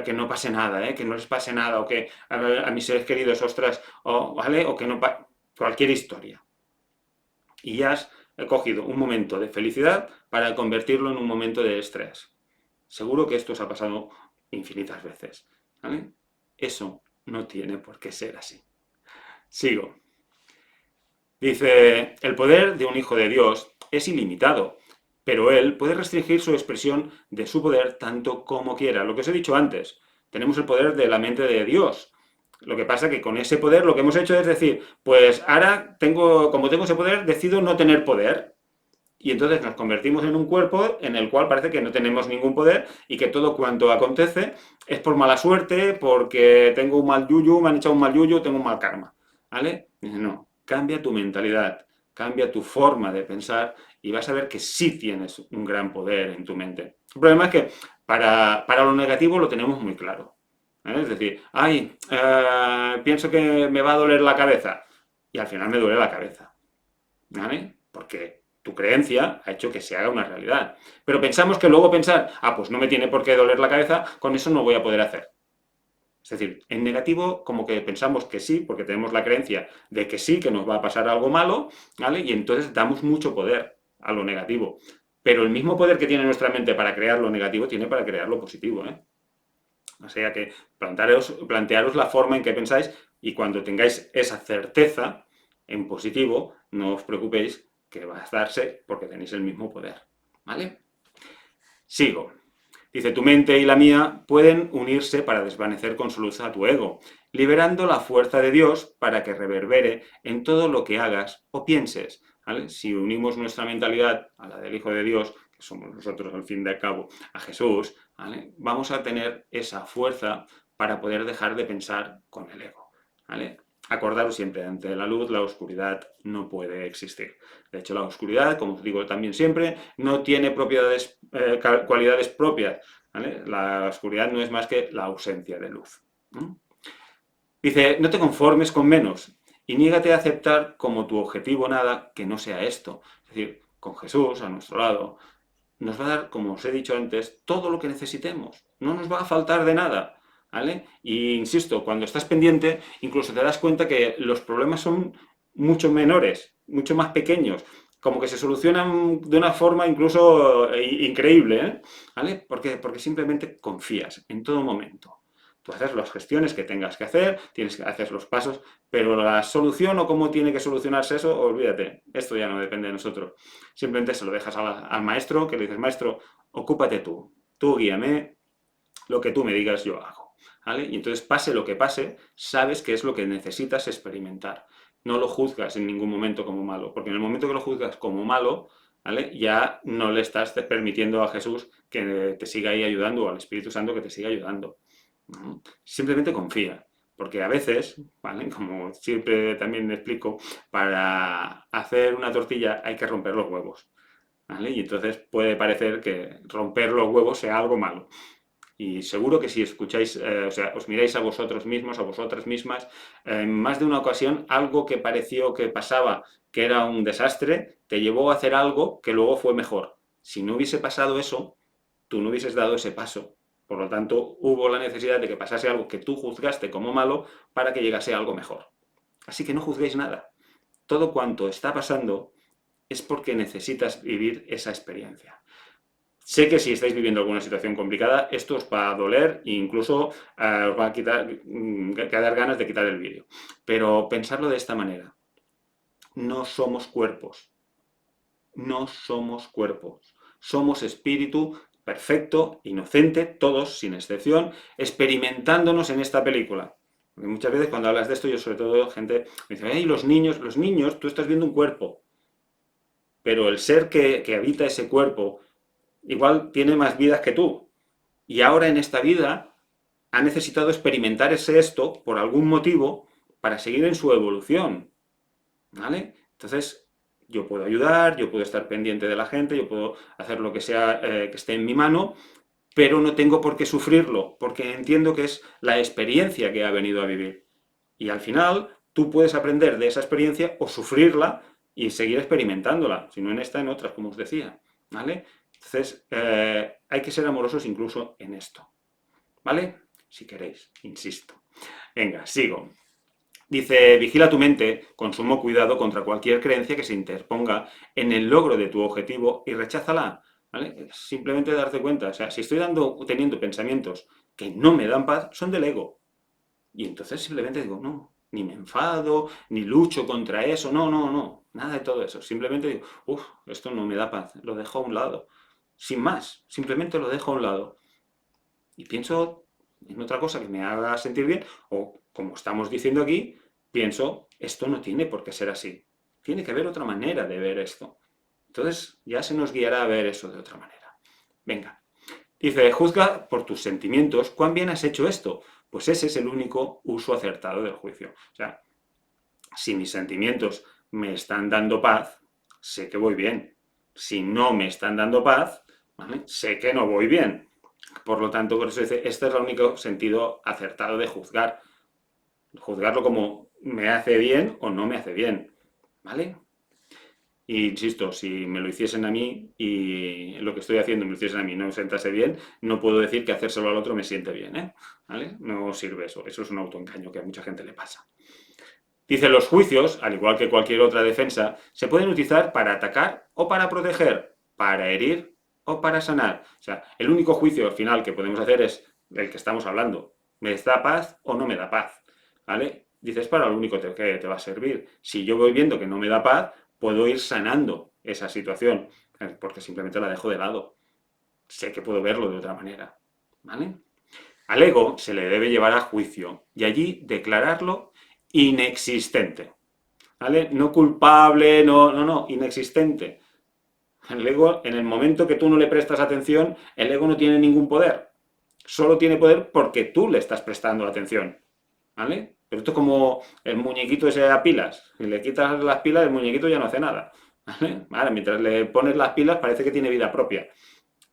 que no pase nada, que no les pase nada, o que a mis seres queridos, ostras, ¿vale? O que no cualquier historia. Y ya has cogido un momento de felicidad para convertirlo en un momento de estrés. Seguro que esto os ha pasado infinitas veces, ¿vale? Eso no tiene por qué ser así. Sigo. Dice, el poder de un hijo de Dios es ilimitado, pero él puede restringir su expresión de su poder tanto como quiera. Lo que os he dicho antes, tenemos el poder de la mente de Dios. Lo que pasa es que con ese poder lo que hemos hecho es decir, pues ahora como tengo ese poder, decido no tener poder. Y entonces nos convertimos en un cuerpo en el cual parece que no tenemos ningún poder y que todo cuanto acontece es por mala suerte, porque tengo un mal yuyu, me han echado un mal yuyu, tengo un mal karma. ¿Vale? Dice, no, cambia tu mentalidad, cambia tu forma de pensar y vas a ver que sí tienes un gran poder en tu mente. El problema es que para lo negativo lo tenemos muy claro. ¿Eh? Es decir, ay, pienso que me va a doler la cabeza y al final me duele la cabeza. ¿Vale? Porque tu creencia ha hecho que se haga una realidad. Pero pensamos que luego pensar, pues no me tiene por qué doler la cabeza, con eso no voy a poder hacer. Es decir, en negativo como que pensamos que sí, porque tenemos la creencia de que sí, que nos va a pasar algo malo, ¿vale? Y entonces damos mucho poder a lo negativo. Pero el mismo poder que tiene nuestra mente para crear lo negativo, tiene para crear lo positivo, ¿eh? O sea que plantearos la forma en que pensáis y cuando tengáis esa certeza en positivo, no os preocupéis que va a darse porque tenéis el mismo poder. ¿Vale? Sigo. Dice, tu mente y la mía pueden unirse para desvanecer con su luz a tu ego, liberando la fuerza de Dios para que reverbere en todo lo que hagas o pienses. ¿Vale? Si unimos nuestra mentalidad a la del Hijo de Dios, que somos nosotros al fin de cabo, a Jesús, ¿vale? Vamos a tener esa fuerza para poder dejar de pensar con el ego. ¿Vale? Acordaros siempre, ante la luz, la oscuridad no puede existir. De hecho, la oscuridad, como os digo también siempre, no tiene cualidades propias. ¿Vale? La oscuridad no es más que la ausencia de luz. ¿No? Dice, no te conformes con menos y niégate a aceptar como tu objetivo nada que no sea esto. Es decir, con Jesús a nuestro lado, nos va a dar, como os he dicho antes, todo lo que necesitemos. No nos va a faltar de nada. ¿Vale? Y insisto, cuando estás pendiente, incluso te das cuenta que los problemas son mucho menores, mucho más pequeños, como que se solucionan de una forma incluso increíble, ¿eh? ¿Vale? ¿Por qué? Porque simplemente confías en todo momento. Tú haces las gestiones que tengas que hacer, tienes que hacer los pasos, pero la solución o cómo tiene que solucionarse eso, olvídate, esto ya no depende de nosotros. Simplemente se lo dejas al maestro, que le dices, maestro, ocúpate tú guíame, lo que tú me digas yo hago. ¿Vale? Y entonces, pase lo que pase, sabes qué es lo que necesitas experimentar. No lo juzgas en ningún momento como malo, porque en el momento que lo juzgas como malo, ¿vale? Ya no le estás permitiendo a Jesús que te siga ahí ayudando o al Espíritu Santo que te siga ayudando. ¿No? Simplemente confía, porque a veces, ¿vale? Como siempre también explico, para hacer una tortilla hay que romper los huevos, ¿vale? Y entonces puede parecer que romper los huevos sea algo malo. Y seguro que si escucháis, o sea, os miráis a vosotros mismos, a vosotras mismas, en más de una ocasión algo que pareció que pasaba, que era un desastre, te llevó a hacer algo que luego fue mejor. Si no hubiese pasado eso, tú no hubieses dado ese paso. Por lo tanto, hubo la necesidad de que pasase algo que tú juzgaste como malo para que llegase algo mejor. Así que no juzguéis nada. Todo cuanto está pasando es porque necesitas vivir esa experiencia. Sé que si estáis viviendo alguna situación complicada, esto os va a doler e incluso os va a dar ganas de quitar el vídeo. Pero pensarlo de esta manera. No somos cuerpos. No somos cuerpos. Somos espíritu perfecto, inocente, todos, sin excepción, experimentándonos en esta película. Porque muchas veces cuando hablas de esto, yo sobre todo, gente me dice, ¡ay, los niños, tú estás viendo un cuerpo! Pero el ser que habita ese cuerpo igual tiene más vidas que tú. Y ahora en esta vida ha necesitado experimentar esto por algún motivo para seguir en su evolución. ¿Vale? Entonces, yo puedo ayudar, yo puedo estar pendiente de la gente, yo puedo hacer lo que sea que esté en mi mano, pero no tengo por qué sufrirlo, porque entiendo que es la experiencia que ha venido a vivir. Y al final, tú puedes aprender de esa experiencia o sufrirla y seguir experimentándola, si no en esta, en otras, como os decía. ¿Vale? Entonces, hay que ser amorosos incluso en esto. ¿Vale? Si queréis, insisto. Venga, sigo. Dice, vigila tu mente con sumo cuidado contra cualquier creencia que se interponga en el logro de tu objetivo y recházala. ¿Vale? Simplemente darte cuenta. O sea, si estoy teniendo pensamientos que no me dan paz, son del ego. Y entonces simplemente digo, no, ni me enfado, ni lucho contra eso, no, nada de todo eso. Simplemente digo, esto no me da paz, lo dejo a un lado. Sin más, simplemente lo dejo a un lado. Y pienso en otra cosa que me haga sentir bien, o como estamos diciendo aquí, pienso, esto no tiene por qué ser así. Tiene que haber otra manera de ver esto. Entonces ya se nos guiará a ver eso de otra manera. Venga. Dice, juzga por tus sentimientos cuán bien has hecho esto. Pues ese es el único uso acertado del juicio. O sea, si mis sentimientos me están dando paz, sé que voy bien. Si no me están dando paz, ¿vale? Sé que no voy bien. Por lo tanto, por eso dice, este es el único sentido acertado de juzgar. Juzgarlo como me hace bien o no me hace bien. ¿Vale? Y insisto, si me lo hiciesen a mí y lo que estoy haciendo me lo hiciesen a mí no me sentase bien, no puedo decir que hacérselo al otro me siente bien, ¿eh? ¿Vale? No sirve eso. Eso es un autoengaño que a mucha gente le pasa. Dice, los juicios, al igual que cualquier otra defensa, se pueden utilizar para atacar o para proteger, para herir o para sanar. O sea, el único juicio final que podemos hacer es el que estamos hablando. ¿Me da paz o no me da paz? ¿Vale? Dices, para lo único que te va a servir. Si yo voy viendo que no me da paz, puedo ir sanando esa situación, porque simplemente la dejo de lado. Sé que puedo verlo de otra manera. ¿Vale? Al ego se le debe llevar a juicio y allí declararlo inexistente. ¿Vale? No culpable, no, inexistente. El ego, en el momento que tú no le prestas atención, el ego no tiene ningún poder. Solo tiene poder porque tú le estás prestando atención. ¿Vale? Pero esto es como el muñequito ese a pilas. Si le quitas las pilas, el muñequito ya no hace nada. ¿Vale? Vale, mientras le pones las pilas parece que tiene vida propia,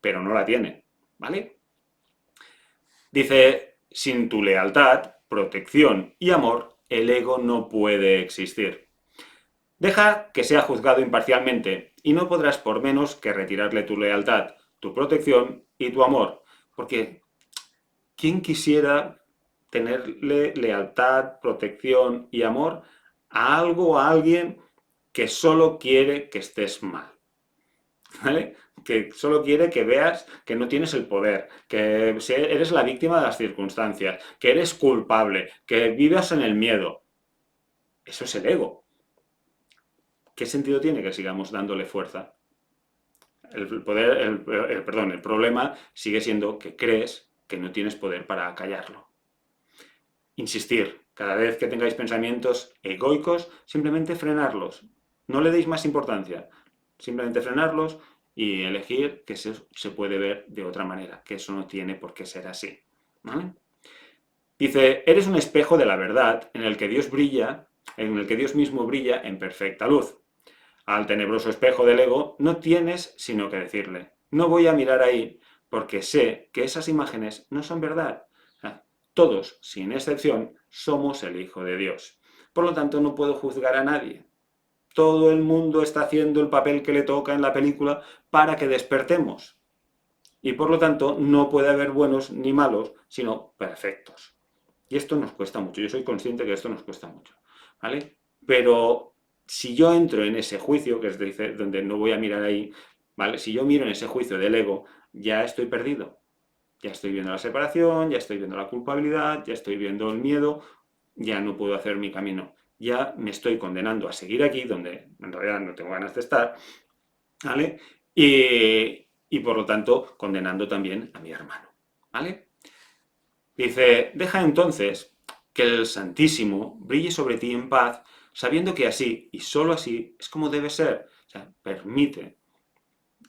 pero no la tiene. ¿Vale? Dice, sin tu lealtad, protección y amor, el ego no puede existir. Deja que sea juzgado imparcialmente y no podrás por menos que retirarle tu lealtad, tu protección y tu amor. Porque ¿quién quisiera tenerle lealtad, protección y amor a algo o a alguien que solo quiere que estés mal? ¿Vale? Que solo quiere que veas que no tienes el poder, que eres la víctima de las circunstancias, que eres culpable, que vivas en el miedo. Eso es el ego. ¿Qué sentido tiene que sigamos dándole fuerza? El problema sigue siendo que crees que no tienes poder para callarlo. Insistir, cada vez que tengáis pensamientos egoicos, simplemente frenarlos. No le deis más importancia, simplemente frenarlos y elegir que se puede ver de otra manera, que eso no tiene por qué ser así. ¿Vale? Dice, eres un espejo de la verdad en el que Dios brilla, en el que Dios mismo brilla en perfecta luz. Al tenebroso espejo del ego no tienes sino que decirle, no voy a mirar ahí porque sé que esas imágenes no son verdad. O sea, todos, sin excepción, somos el Hijo de Dios. Por lo tanto, no puedo juzgar a nadie. Todo el mundo está haciendo el papel que le toca en la película para que despertemos. Y por lo tanto, no puede haber buenos ni malos, sino perfectos. Y esto nos cuesta mucho. Yo soy consciente que esto nos cuesta mucho. ¿Vale? Pero si yo entro en ese juicio, que es donde no voy a mirar ahí, ¿vale? Si yo miro en ese juicio del ego, ya estoy perdido. Ya estoy viendo la separación, ya estoy viendo la culpabilidad, ya estoy viendo el miedo, ya no puedo hacer mi camino. Ya me estoy condenando a seguir aquí, donde en realidad no tengo ganas de estar, ¿vale? Y por lo tanto, condenando también a mi hermano, ¿vale? Dice, deja entonces que el Santísimo brille sobre ti en paz, sabiendo que así, y sólo así, es como debe ser. O sea, permite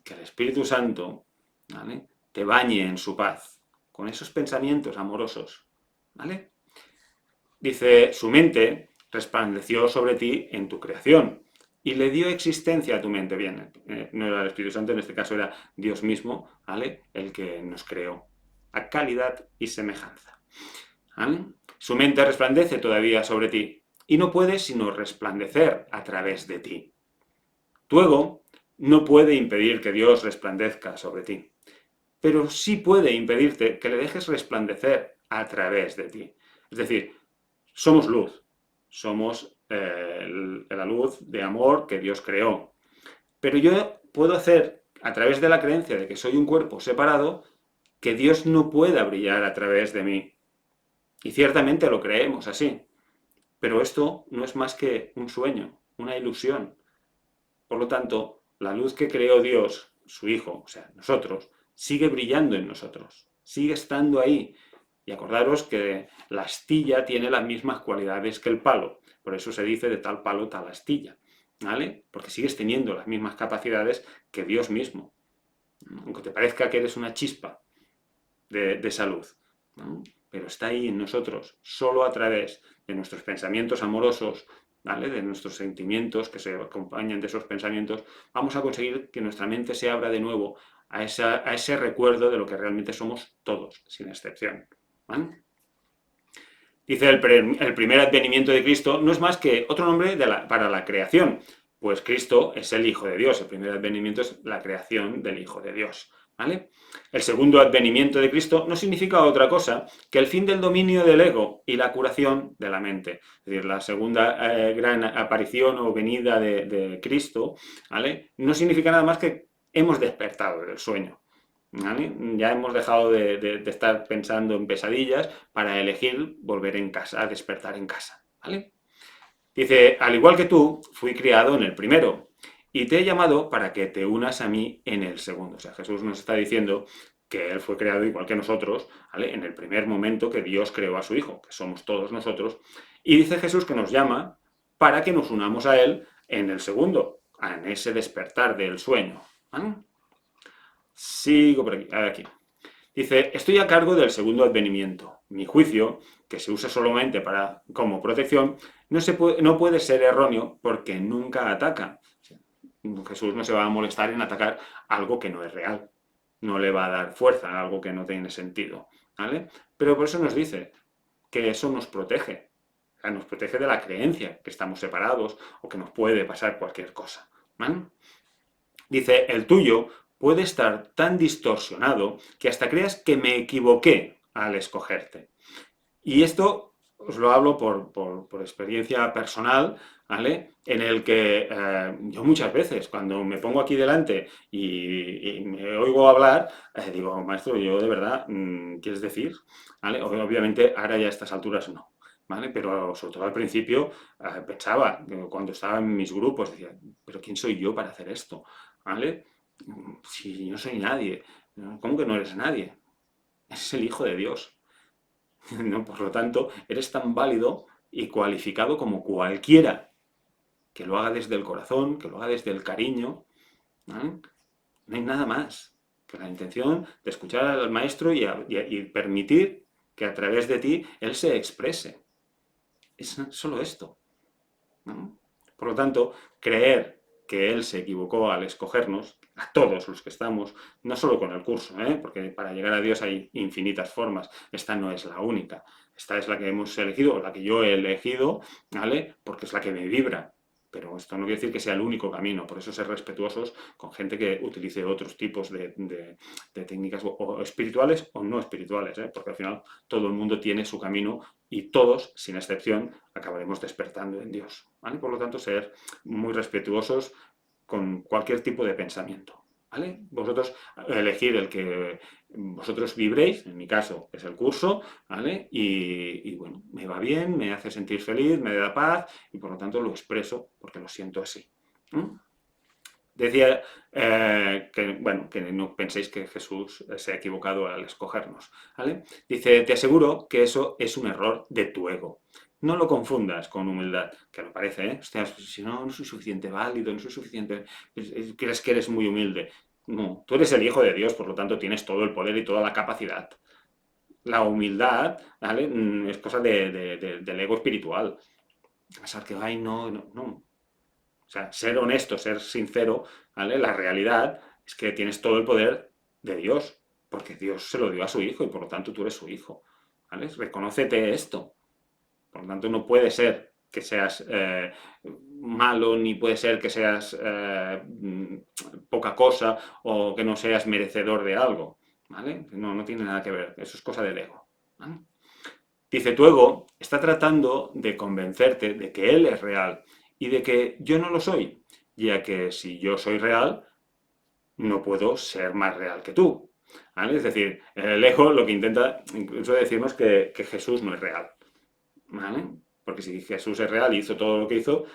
que el Espíritu Santo, ¿vale?, te bañe en su paz, con esos pensamientos amorosos, ¿vale? Dice, su mente resplandeció sobre ti en tu creación y le dio existencia a tu mente. Bien, no era el Espíritu Santo, en este caso era Dios mismo, ¿vale?, el que nos creó a calidad y semejanza. ¿Vale? Su mente resplandece todavía sobre ti y no puede sino resplandecer a través de ti. Tu ego no puede impedir que Dios resplandezca sobre ti, pero sí puede impedirte que le dejes resplandecer a través de ti. Es decir, somos luz, somos la luz de amor que Dios creó, pero yo puedo hacer, a través de la creencia de que soy un cuerpo separado, que Dios no pueda brillar a través de mí. Y ciertamente lo creemos así. Pero esto no es más que un sueño, una ilusión. Por lo tanto, la luz que creó Dios, su Hijo, o sea, nosotros, sigue brillando en nosotros, sigue estando ahí. Y acordaros que la astilla tiene las mismas cualidades que el palo. Por eso se dice de tal palo, tal astilla. ¿vale? Porque sigues teniendo las mismas capacidades que Dios mismo, ¿no? Aunque te parezca que eres una chispa de salud, ¿no? Pero está ahí en nosotros, solo a través de nuestros pensamientos amorosos, ¿vale? De nuestros sentimientos que se acompañan de esos pensamientos, vamos a conseguir que nuestra mente se abra de nuevo a ese recuerdo de lo que realmente somos todos, sin excepción, ¿vale? Dice el primer advenimiento de Cristo no es más que otro nombre para la creación, pues Cristo es el Hijo de Dios. El primer advenimiento es la creación del Hijo de Dios, ¿vale? El segundo advenimiento de Cristo no significa otra cosa que el fin del dominio del ego y la curación de la mente. Es decir, la segunda gran aparición o venida de Cristo, ¿vale? No significa nada más que hemos despertado del sueño, ¿vale? Ya hemos dejado de estar pensando en pesadillas para elegir volver en casa, a despertar en casa, ¿vale? Dice, al igual que tú, fui criado en el primero y te he llamado para que te unas a mí en el segundo. O sea, Jesús nos está diciendo que Él fue creado igual que nosotros, ¿vale? En el primer momento que Dios creó a su Hijo, que somos todos nosotros, y dice Jesús que nos llama para que nos unamos a Él en el segundo, en ese despertar del sueño, ¿vale? Sigo por aquí. Dice, estoy a cargo del segundo advenimiento. Mi juicio, que se usa solamente como protección, no puede ser erróneo porque nunca ataca. Jesús no se va a molestar en atacar algo que no es real. No le va a dar fuerza a algo que no tiene sentido, ¿vale? Pero por eso nos dice que eso nos protege. O sea, nos protege de la creencia que estamos separados o que nos puede pasar cualquier cosa, ¿vale? Dice, el tuyo puede estar tan distorsionado que hasta creas que me equivoqué al escogerte. Y esto os lo hablo por experiencia personal, ¿vale? En el que yo muchas veces, cuando me pongo aquí delante y me oigo hablar, digo, maestro, yo de verdad, ¿quieres decir? ¿Vale? Obviamente, ahora ya a estas alturas no, ¿vale? Pero sobre todo al principio pensaba, cuando estaba en mis grupos, decía, ¿pero quién soy yo para hacer esto? ¿Vale? Si yo no soy nadie, ¿cómo que no eres nadie? Es el Hijo de Dios. ¿No? Por lo tanto, eres tan válido y cualificado como cualquiera que lo haga desde el corazón, que lo haga desde el cariño. ¿No? No hay nada más que la intención de escuchar al maestro y permitir que a través de ti él se exprese. Es solo esto, ¿no? Por lo tanto, creer que él se equivocó al escogernos, a todos los que estamos, no solo con el curso, porque para llegar a Dios hay infinitas formas, esta no es la única, esta es la que hemos elegido, o la que yo he elegido, ¿vale? Porque es la que me vibra. Pero esto no quiere decir que sea el único camino, por eso ser respetuosos con gente que utilice otros tipos de técnicas o espirituales o no espirituales, porque al final todo el mundo tiene su camino y todos, sin excepción, acabaremos despertando en Dios, ¿vale? Por lo tanto, ser muy respetuosos con cualquier tipo de pensamiento, ¿vale? Vosotros elegir el que vosotros vibréis, en mi caso es el curso, ¿vale? Y bueno, me va bien, me hace sentir feliz, me da paz y por lo tanto lo expreso porque lo siento así. Decía que no penséis que Jesús se ha equivocado al escogernos, ¿vale? Dice, te aseguro que eso es un error de tu ego. No lo confundas con humildad, que lo parece, ¿eh? Hostia, si no soy suficiente válido, no soy suficiente, crees que eres muy humilde. No, tú eres el Hijo de Dios, por lo tanto tienes todo el poder y toda la capacidad. La humildad, ¿vale? Es cosa del ego espiritual. Pensar que, ay, no. O sea, ser honesto, ser sincero, ¿vale? La realidad es que tienes todo el poder de Dios, porque Dios se lo dio a su hijo y por lo tanto tú eres su hijo, ¿vale? Reconócete esto. Por lo tanto, no puede ser que seas malo, ni puede ser que seas poca cosa o que no seas merecedor de algo, ¿vale? No tiene nada que ver, eso es cosa del ego, ¿vale? Dice, tu ego está tratando de convencerte de que él es real y de que yo no lo soy, ya que si yo soy real, no puedo ser más real que tú, ¿vale? Es decir, el ego lo que intenta incluso decirnos que Jesús no es real, ¿vale? Porque si Jesús es real y hizo todo lo que hizo,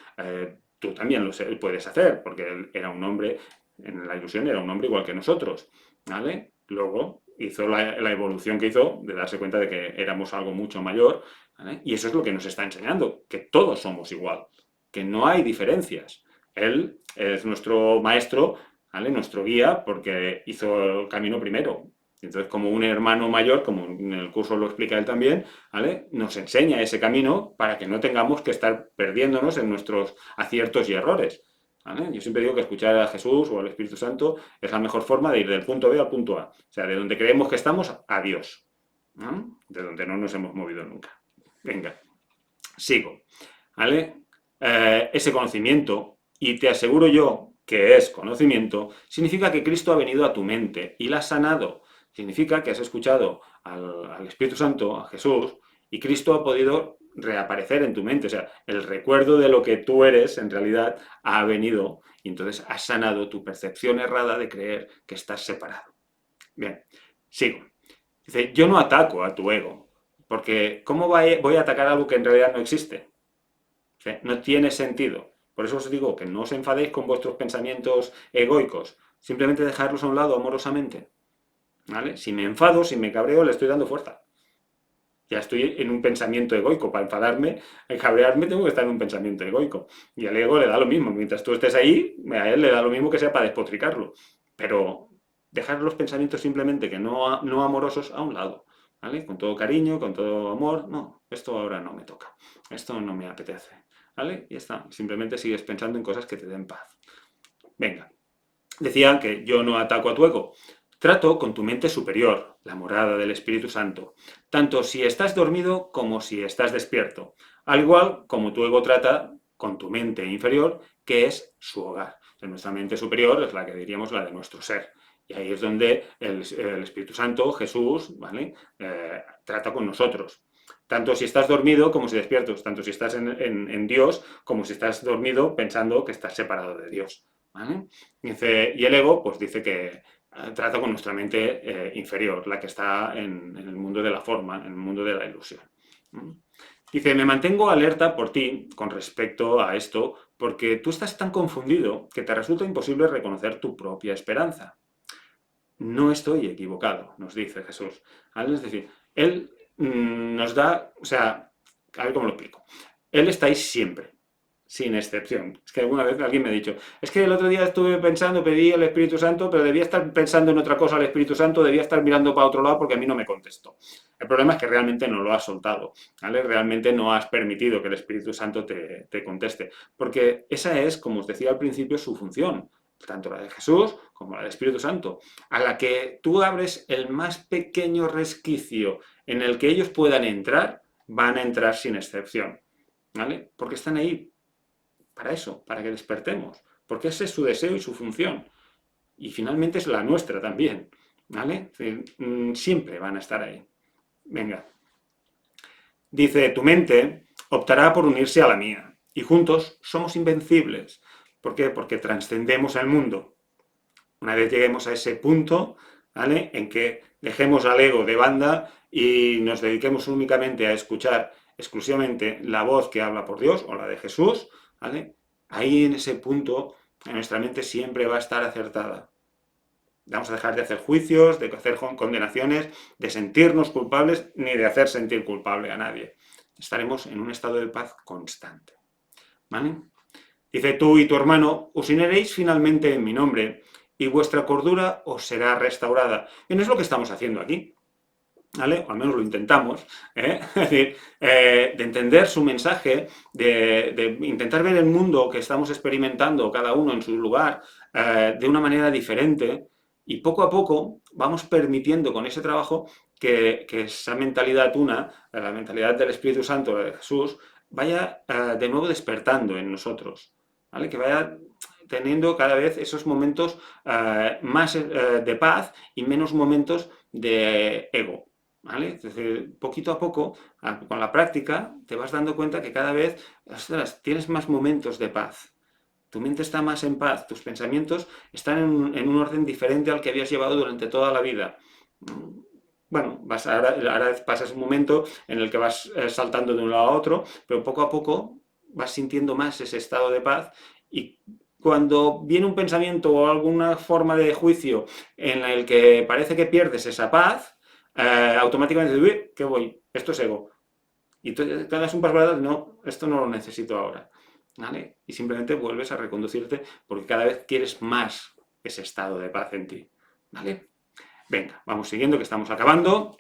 tú también puedes hacer, porque él era un hombre, en la ilusión era un hombre igual que nosotros, ¿vale? Luego hizo la evolución que hizo de darse cuenta de que éramos algo mucho mayor, ¿vale? Y eso es lo que nos está enseñando, que todos somos igual, que no hay diferencias, Él es nuestro maestro, ¿vale? Nuestro guía, porque hizo el camino primero. Entonces, como un hermano mayor, como en el curso lo explica él también, ¿vale? Nos enseña ese camino para que no tengamos que estar perdiéndonos en nuestros aciertos y errores, ¿vale? Yo siempre digo que escuchar a Jesús o al Espíritu Santo es la mejor forma de ir del punto B al punto A. O sea, de donde creemos que estamos a Dios, ¿no? De donde no nos hemos movido nunca. Venga, sigo, ¿vale? Ese conocimiento, y te aseguro yo que es conocimiento, significa que Cristo ha venido a tu mente y la ha sanado. Significa que has escuchado al Espíritu Santo, a Jesús, y Cristo ha podido reaparecer en tu mente. O sea, el recuerdo de lo que tú eres, en realidad, ha venido y entonces has sanado tu percepción errada de creer que estás separado. Bien, sigo. Dice, yo no ataco a tu ego, porque ¿cómo voy a atacar algo que en realidad no existe? O sea, no tiene sentido. Por eso os digo que no os enfadéis con vuestros pensamientos egoicos. Simplemente dejarlos a un lado amorosamente. ¿Vale? Si me enfado, si me cabreo, le estoy dando fuerza. Ya estoy en un pensamiento egoico. Para enfadarme, cabrearme, tengo que estar en un pensamiento egoico. Y al ego le da lo mismo. Mientras tú estés ahí, a él le da lo mismo que sea para despotricarlo. Pero dejar los pensamientos simplemente que no amorosos a un lado. ¿Vale? Con todo cariño, con todo amor. No, esto ahora no me toca. Esto no me apetece. ¿Vale? Y ya está. Simplemente sigues pensando en cosas que te den paz. Venga. Decía que yo no ataco a tu ego. Trato con tu mente superior, la morada del Espíritu Santo, tanto si estás dormido como si estás despierto, al igual como tu ego trata con tu mente inferior, que es su hogar. O sea, nuestra mente superior es la que diríamos la de nuestro ser. Y ahí es donde el Espíritu Santo, Jesús, ¿vale? Trata con nosotros. Tanto si estás dormido como si despiertos, tanto si estás en Dios como si estás dormido pensando que estás separado de Dios. ¿Vale? Y el ego, pues dice que trata con nuestra mente inferior, la que está en el mundo de la forma, en el mundo de la ilusión. Dice, me mantengo alerta por ti con respecto a esto, porque tú estás tan confundido que te resulta imposible reconocer tu propia esperanza. No estoy equivocado, nos dice Jesús. ¿Vale? Es decir, Él nos da, o sea, a ver cómo lo explico. Él está ahí siempre, sin excepción. Es que alguna vez alguien me ha dicho, es que el otro día estuve pensando, pedí al Espíritu Santo, pero debía estar pensando en otra cosa al Espíritu Santo, debía estar mirando para otro lado porque a mí no me contestó. El problema es que realmente no lo has soltado, ¿vale? Realmente no has permitido que el Espíritu Santo te conteste, porque esa es, como os decía al principio, su función, tanto la de Jesús como la del Espíritu Santo, a la que tú abres el más pequeño resquicio en el que ellos puedan entrar, van a entrar sin excepción, ¿vale? Porque están ahí para eso, para que despertemos, porque ese es su deseo y su función. Y finalmente es la nuestra también, ¿vale? Siempre van a estar ahí. Venga. Dice, tu mente optará por unirse a la mía, y juntos somos invencibles. ¿Por qué? Porque trascendemos el mundo. Una vez lleguemos a ese punto, ¿vale? En que dejemos al ego de banda y nos dediquemos únicamente a escuchar exclusivamente la voz que habla por Dios o la de Jesús, ¿vale? Ahí en ese punto nuestra mente siempre va a estar acertada. Vamos a dejar de hacer juicios, de hacer condenaciones, de sentirnos culpables, ni de hacer sentir culpable a nadie. Estaremos en un estado de paz constante. ¿Vale? Dice, tú y tu hermano os uniréis finalmente en mi nombre y vuestra cordura os será restaurada. Y no es lo que estamos haciendo aquí, ¿vale? O al menos lo intentamos, ¿eh? Es decir, de entender su mensaje, de intentar ver el mundo que estamos experimentando cada uno en su lugar de una manera diferente y poco a poco vamos permitiendo con ese trabajo que esa mentalidad la mentalidad del Espíritu Santo, de Jesús, vaya de nuevo despertando en nosotros, ¿vale? Que vaya teniendo cada vez esos momentos más de paz y menos momentos de ego, ¿vale? Es decir, poquito a poco, con la práctica, te vas dando cuenta que cada vez, ostras, tienes más momentos de paz. Tu mente está más en paz, tus pensamientos están en un orden diferente al que habías llevado durante toda la vida. Bueno, ahora pasas un momento en el que vas saltando de un lado a otro, pero poco a poco vas sintiendo más ese estado de paz y cuando viene un pensamiento o alguna forma de juicio en el que parece que pierdes esa paz, automáticamente dices, uy, ¿qué voy? Esto es ego. Y tú te das un paso para atrás, no, esto no lo necesito ahora. ¿vale? Y simplemente vuelves a reconducirte porque cada vez quieres más ese estado de paz en ti, ¿vale? Venga, vamos siguiendo que estamos acabando.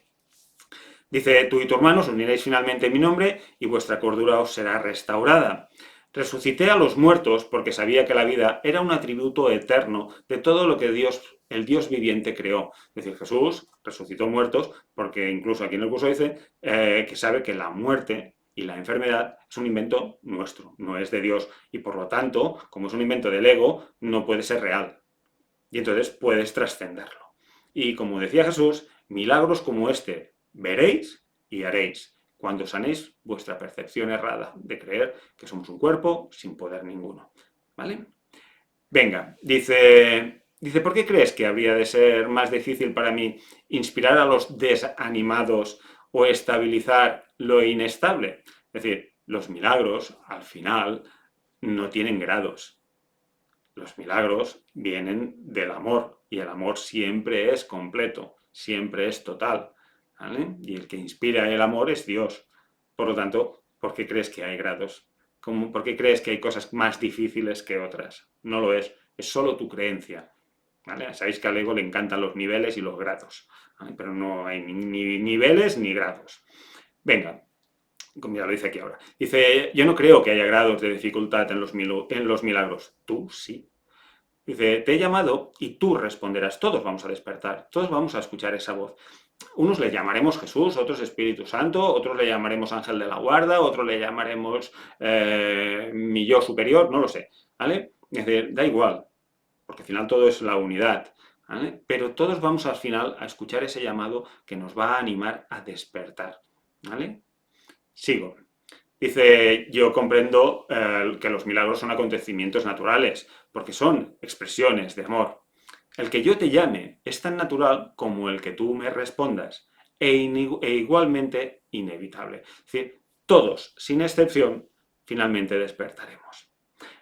Dice, tú y tu hermano os uniréis finalmente en mi nombre y vuestra cordura os será restaurada. Resucité a los muertos porque sabía que la vida era un atributo eterno de todo lo que Dios, el Dios viviente creó. Es decir, Jesús resucitó muertos porque incluso aquí en el curso dice que sabe que la muerte y la enfermedad es un invento nuestro, no es de Dios. Y por lo tanto, como es un invento del ego, no puede ser real. Y entonces puedes trascenderlo. Y como decía Jesús, milagros como este veréis y haréis cuando sanéis vuestra percepción errada de creer que somos un cuerpo sin poder ninguno. ¿Vale? Venga, dice, ¿por qué crees que habría de ser más difícil para mí inspirar a los desanimados o estabilizar lo inestable? Es decir, los milagros, al final, no tienen grados. Los milagros vienen del amor y el amor siempre es completo, siempre es total, ¿vale? Y el que inspira el amor es Dios. Por lo tanto, ¿por qué crees que hay grados? ¿Por qué crees que hay cosas más difíciles que otras? No lo es solo tu creencia, ¿vale? Sabéis que al ego le encantan los niveles y los grados, ¿vale? Pero no hay ni niveles ni grados. Venga, como ya lo dice aquí ahora. Dice, yo no creo que haya grados de dificultad en los milagros. Tú sí. Dice, te he llamado y tú responderás. Todos vamos a despertar, todos vamos a escuchar esa voz. Unos le llamaremos Jesús, otros Espíritu Santo, otros le llamaremos Ángel de la Guarda, otros le llamaremos mi yo superior, no lo sé, ¿vale? Dice, da igual, porque al final todo es la unidad, ¿vale? Pero todos vamos al final a escuchar ese llamado que nos va a animar a despertar, ¿vale? Sigo. Dice, yo comprendo que los milagros son acontecimientos naturales, porque son expresiones de amor. El que yo te llame es tan natural como el que tú me respondas, e igualmente inevitable. Es decir, todos, sin excepción, finalmente despertaremos.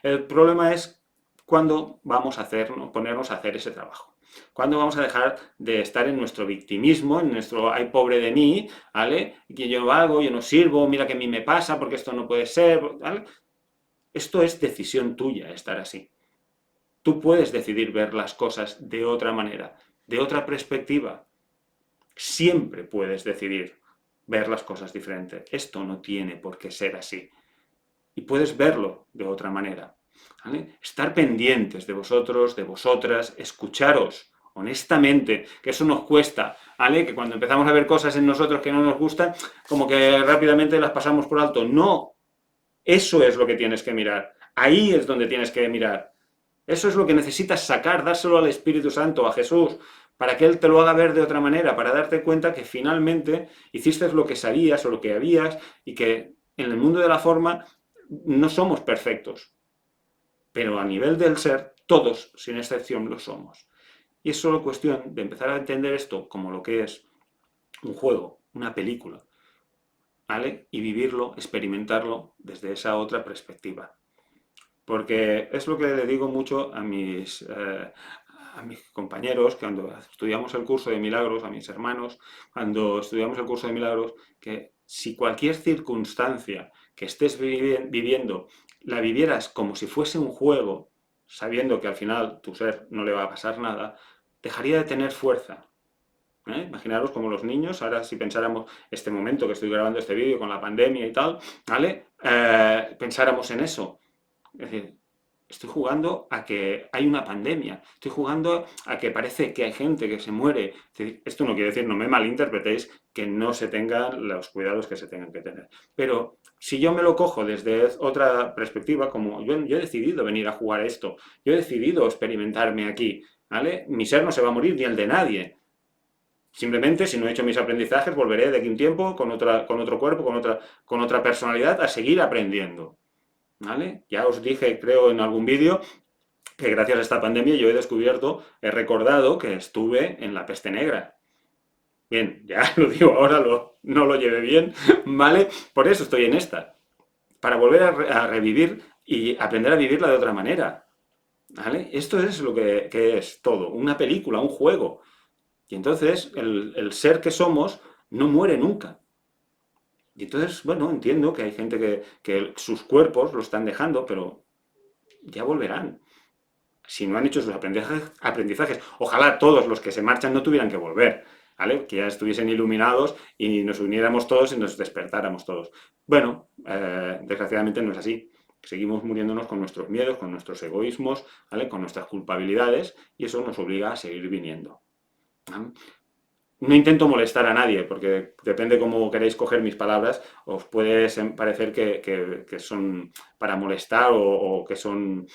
El problema es cuándo vamos a ponernos a hacer ese trabajo. ¿Cuándo vamos a dejar de estar en nuestro victimismo, en nuestro ay pobre de mí, ¿vale? Que yo no hago, yo no sirvo, mira que a mí me pasa, porque esto no puede ser, ¿vale? Esto es decisión tuya, estar así. Tú puedes decidir ver las cosas de otra manera, de otra perspectiva. Siempre puedes decidir ver las cosas diferente. Esto no tiene por qué ser así. Y puedes verlo de otra manera. ¿Vale? Estar pendientes de vosotros, de vosotras, escucharos honestamente, que eso nos cuesta, ¿vale? Que cuando empezamos a ver cosas en nosotros que no nos gustan, como que rápidamente las pasamos por alto. No, eso es lo que tienes que mirar. Ahí es donde tienes que mirar. Eso es lo que necesitas sacar, dárselo al Espíritu Santo, a Jesús, para que Él te lo haga ver de otra manera, para darte cuenta que finalmente hiciste lo que sabías o lo que habías y que en el mundo de la forma no somos perfectos, pero a nivel del ser, todos, sin excepción, lo somos. Y es solo cuestión de empezar a entender esto como lo que es un juego, una película, ¿vale? Y vivirlo, experimentarlo desde esa otra perspectiva. Porque es lo que le digo mucho a mis compañeros cuando estudiamos el curso de milagros, a mis hermanos, cuando estudiamos el curso de milagros, que si cualquier circunstancia que estés viviendo la vivieras como si fuese un juego, sabiendo que al final tu ser no le va a pasar nada, dejaría de tener fuerza. Imaginaros como los niños, ahora si pensáramos este momento que estoy grabando este vídeo con la pandemia y tal, ¿vale? Pensáramos en eso. Es decir, estoy jugando a que hay una pandemia, estoy jugando a que parece que hay gente que se muere. Es decir, esto no quiere decir, no me malinterpretéis, que no se tengan los cuidados que se tengan que tener. Pero si yo me lo cojo desde otra perspectiva, como yo he decidido venir a jugar esto, yo he decidido experimentarme aquí, ¿vale? Mi ser no se va a morir ni el de nadie. Simplemente, si no he hecho mis aprendizajes, volveré de aquí un tiempo con otro cuerpo, con otra personalidad a seguir aprendiendo. ¿Vale? Ya os dije, creo, en algún vídeo que gracias a esta pandemia yo he recordado que estuve en la peste negra. Bien, ya lo digo ahora, no lo llevé bien, ¿vale? Por eso estoy en esta. Para volver a revivir y aprender a vivirla de otra manera. ¿Vale? Esto es lo que es todo, una película, un juego. Y entonces el ser que somos no muere nunca. Y entonces, bueno, entiendo que hay gente que sus cuerpos lo están dejando, pero ya volverán. Si no han hecho sus aprendizajes, ojalá todos los que se marchan no tuvieran que volver, ¿vale? Que ya estuviesen iluminados y nos uniéramos todos y nos despertáramos todos. Bueno, desgraciadamente no es así. Seguimos muriéndonos con nuestros miedos, con nuestros egoísmos, ¿vale? Con nuestras culpabilidades, y eso nos obliga a seguir viniendo. ¿Vale? No intento molestar a nadie, porque depende cómo queréis coger mis palabras, os puede parecer que son para molestar o que son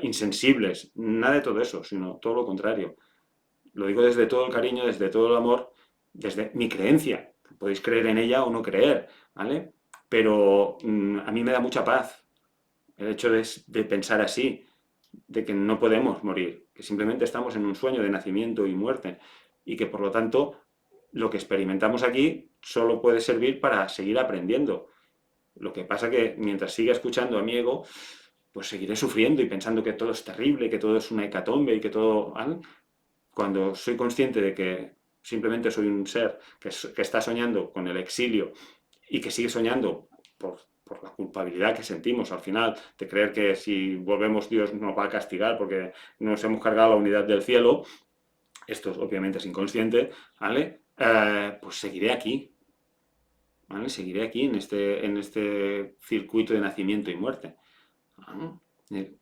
insensibles. Nada de todo eso, sino todo lo contrario. Lo digo desde todo el cariño, desde todo el amor, desde mi creencia. Podéis creer en ella o no creer, ¿vale? Pero a mí me da mucha paz el hecho de pensar así, de que no podemos morir, que simplemente estamos en un sueño de nacimiento y muerte, y que por lo tanto lo que experimentamos aquí solo puede servir para seguir aprendiendo. Lo que pasa que mientras siga escuchando a mi ego, pues seguiré sufriendo y pensando que todo es terrible, que todo es una hecatombe y que todo... ¿vale? Cuando soy consciente de que simplemente soy un ser que está soñando con el exilio y que sigue soñando por la culpabilidad que sentimos al final, de creer que si volvemos Dios nos va a castigar porque nos hemos cargado la unidad del cielo, esto obviamente es inconsciente, ¿vale? Pues seguiré aquí, ¿vale? Seguiré aquí en este circuito de nacimiento y muerte. ¿Vale?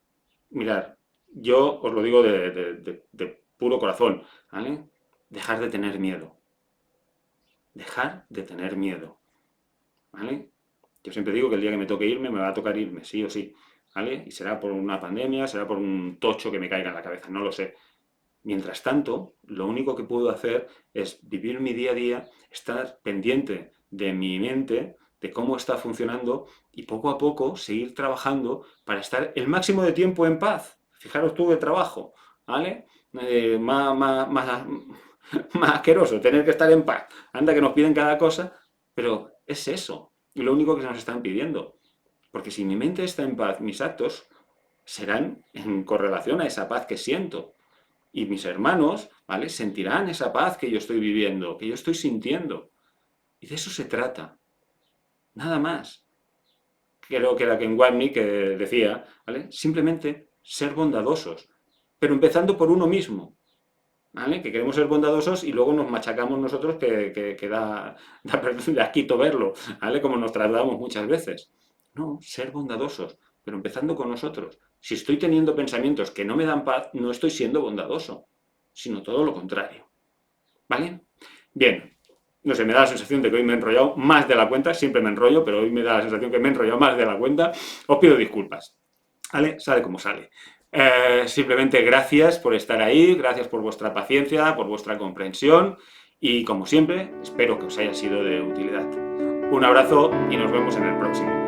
Mirad, yo os lo digo de puro corazón, ¿vale? Dejar de tener miedo. Dejar de tener miedo, ¿vale? Yo siempre digo que el día que me toque irme, me va a tocar irme, sí o sí, ¿vale? Y será por una pandemia, será por un tocho que me caiga en la cabeza, no lo sé. Mientras tanto, lo único que puedo hacer es vivir mi día a día, estar pendiente de mi mente, de cómo está funcionando y poco a poco seguir trabajando para estar el máximo de tiempo en paz. Fijaros tú el trabajo, ¿vale? Más asqueroso, tener que estar en paz. Anda que nos piden cada cosa, pero es eso, y lo único que nos están pidiendo. Porque si mi mente está en paz, mis actos serán en correlación a esa paz que siento. Y mis hermanos, ¿vale? Sentirán esa paz que yo estoy viviendo, que yo estoy sintiendo. Y de eso se trata. Nada más. Creo que era Ken Watney que decía, ¿vale? Simplemente ser bondadosos. Pero empezando por uno mismo. ¿Vale? Que queremos ser bondadosos y luego nos machacamos nosotros que da asquito verlo, ¿vale? Como nos trasladamos muchas veces. No, ser bondadosos, pero empezando con nosotros. Si estoy teniendo pensamientos que no me dan paz, no estoy siendo bondadoso, sino todo lo contrario. ¿Vale? Bien, no sé, me da la sensación de que hoy me he enrollado más de la cuenta, siempre me enrollo, pero hoy me da la sensación que me he enrollado más de la cuenta. Os pido disculpas. ¿Vale? Sale como sale. Simplemente gracias por estar ahí, gracias por vuestra paciencia, por vuestra comprensión y como siempre, espero que os haya sido de utilidad. Un abrazo y nos vemos en el próximo.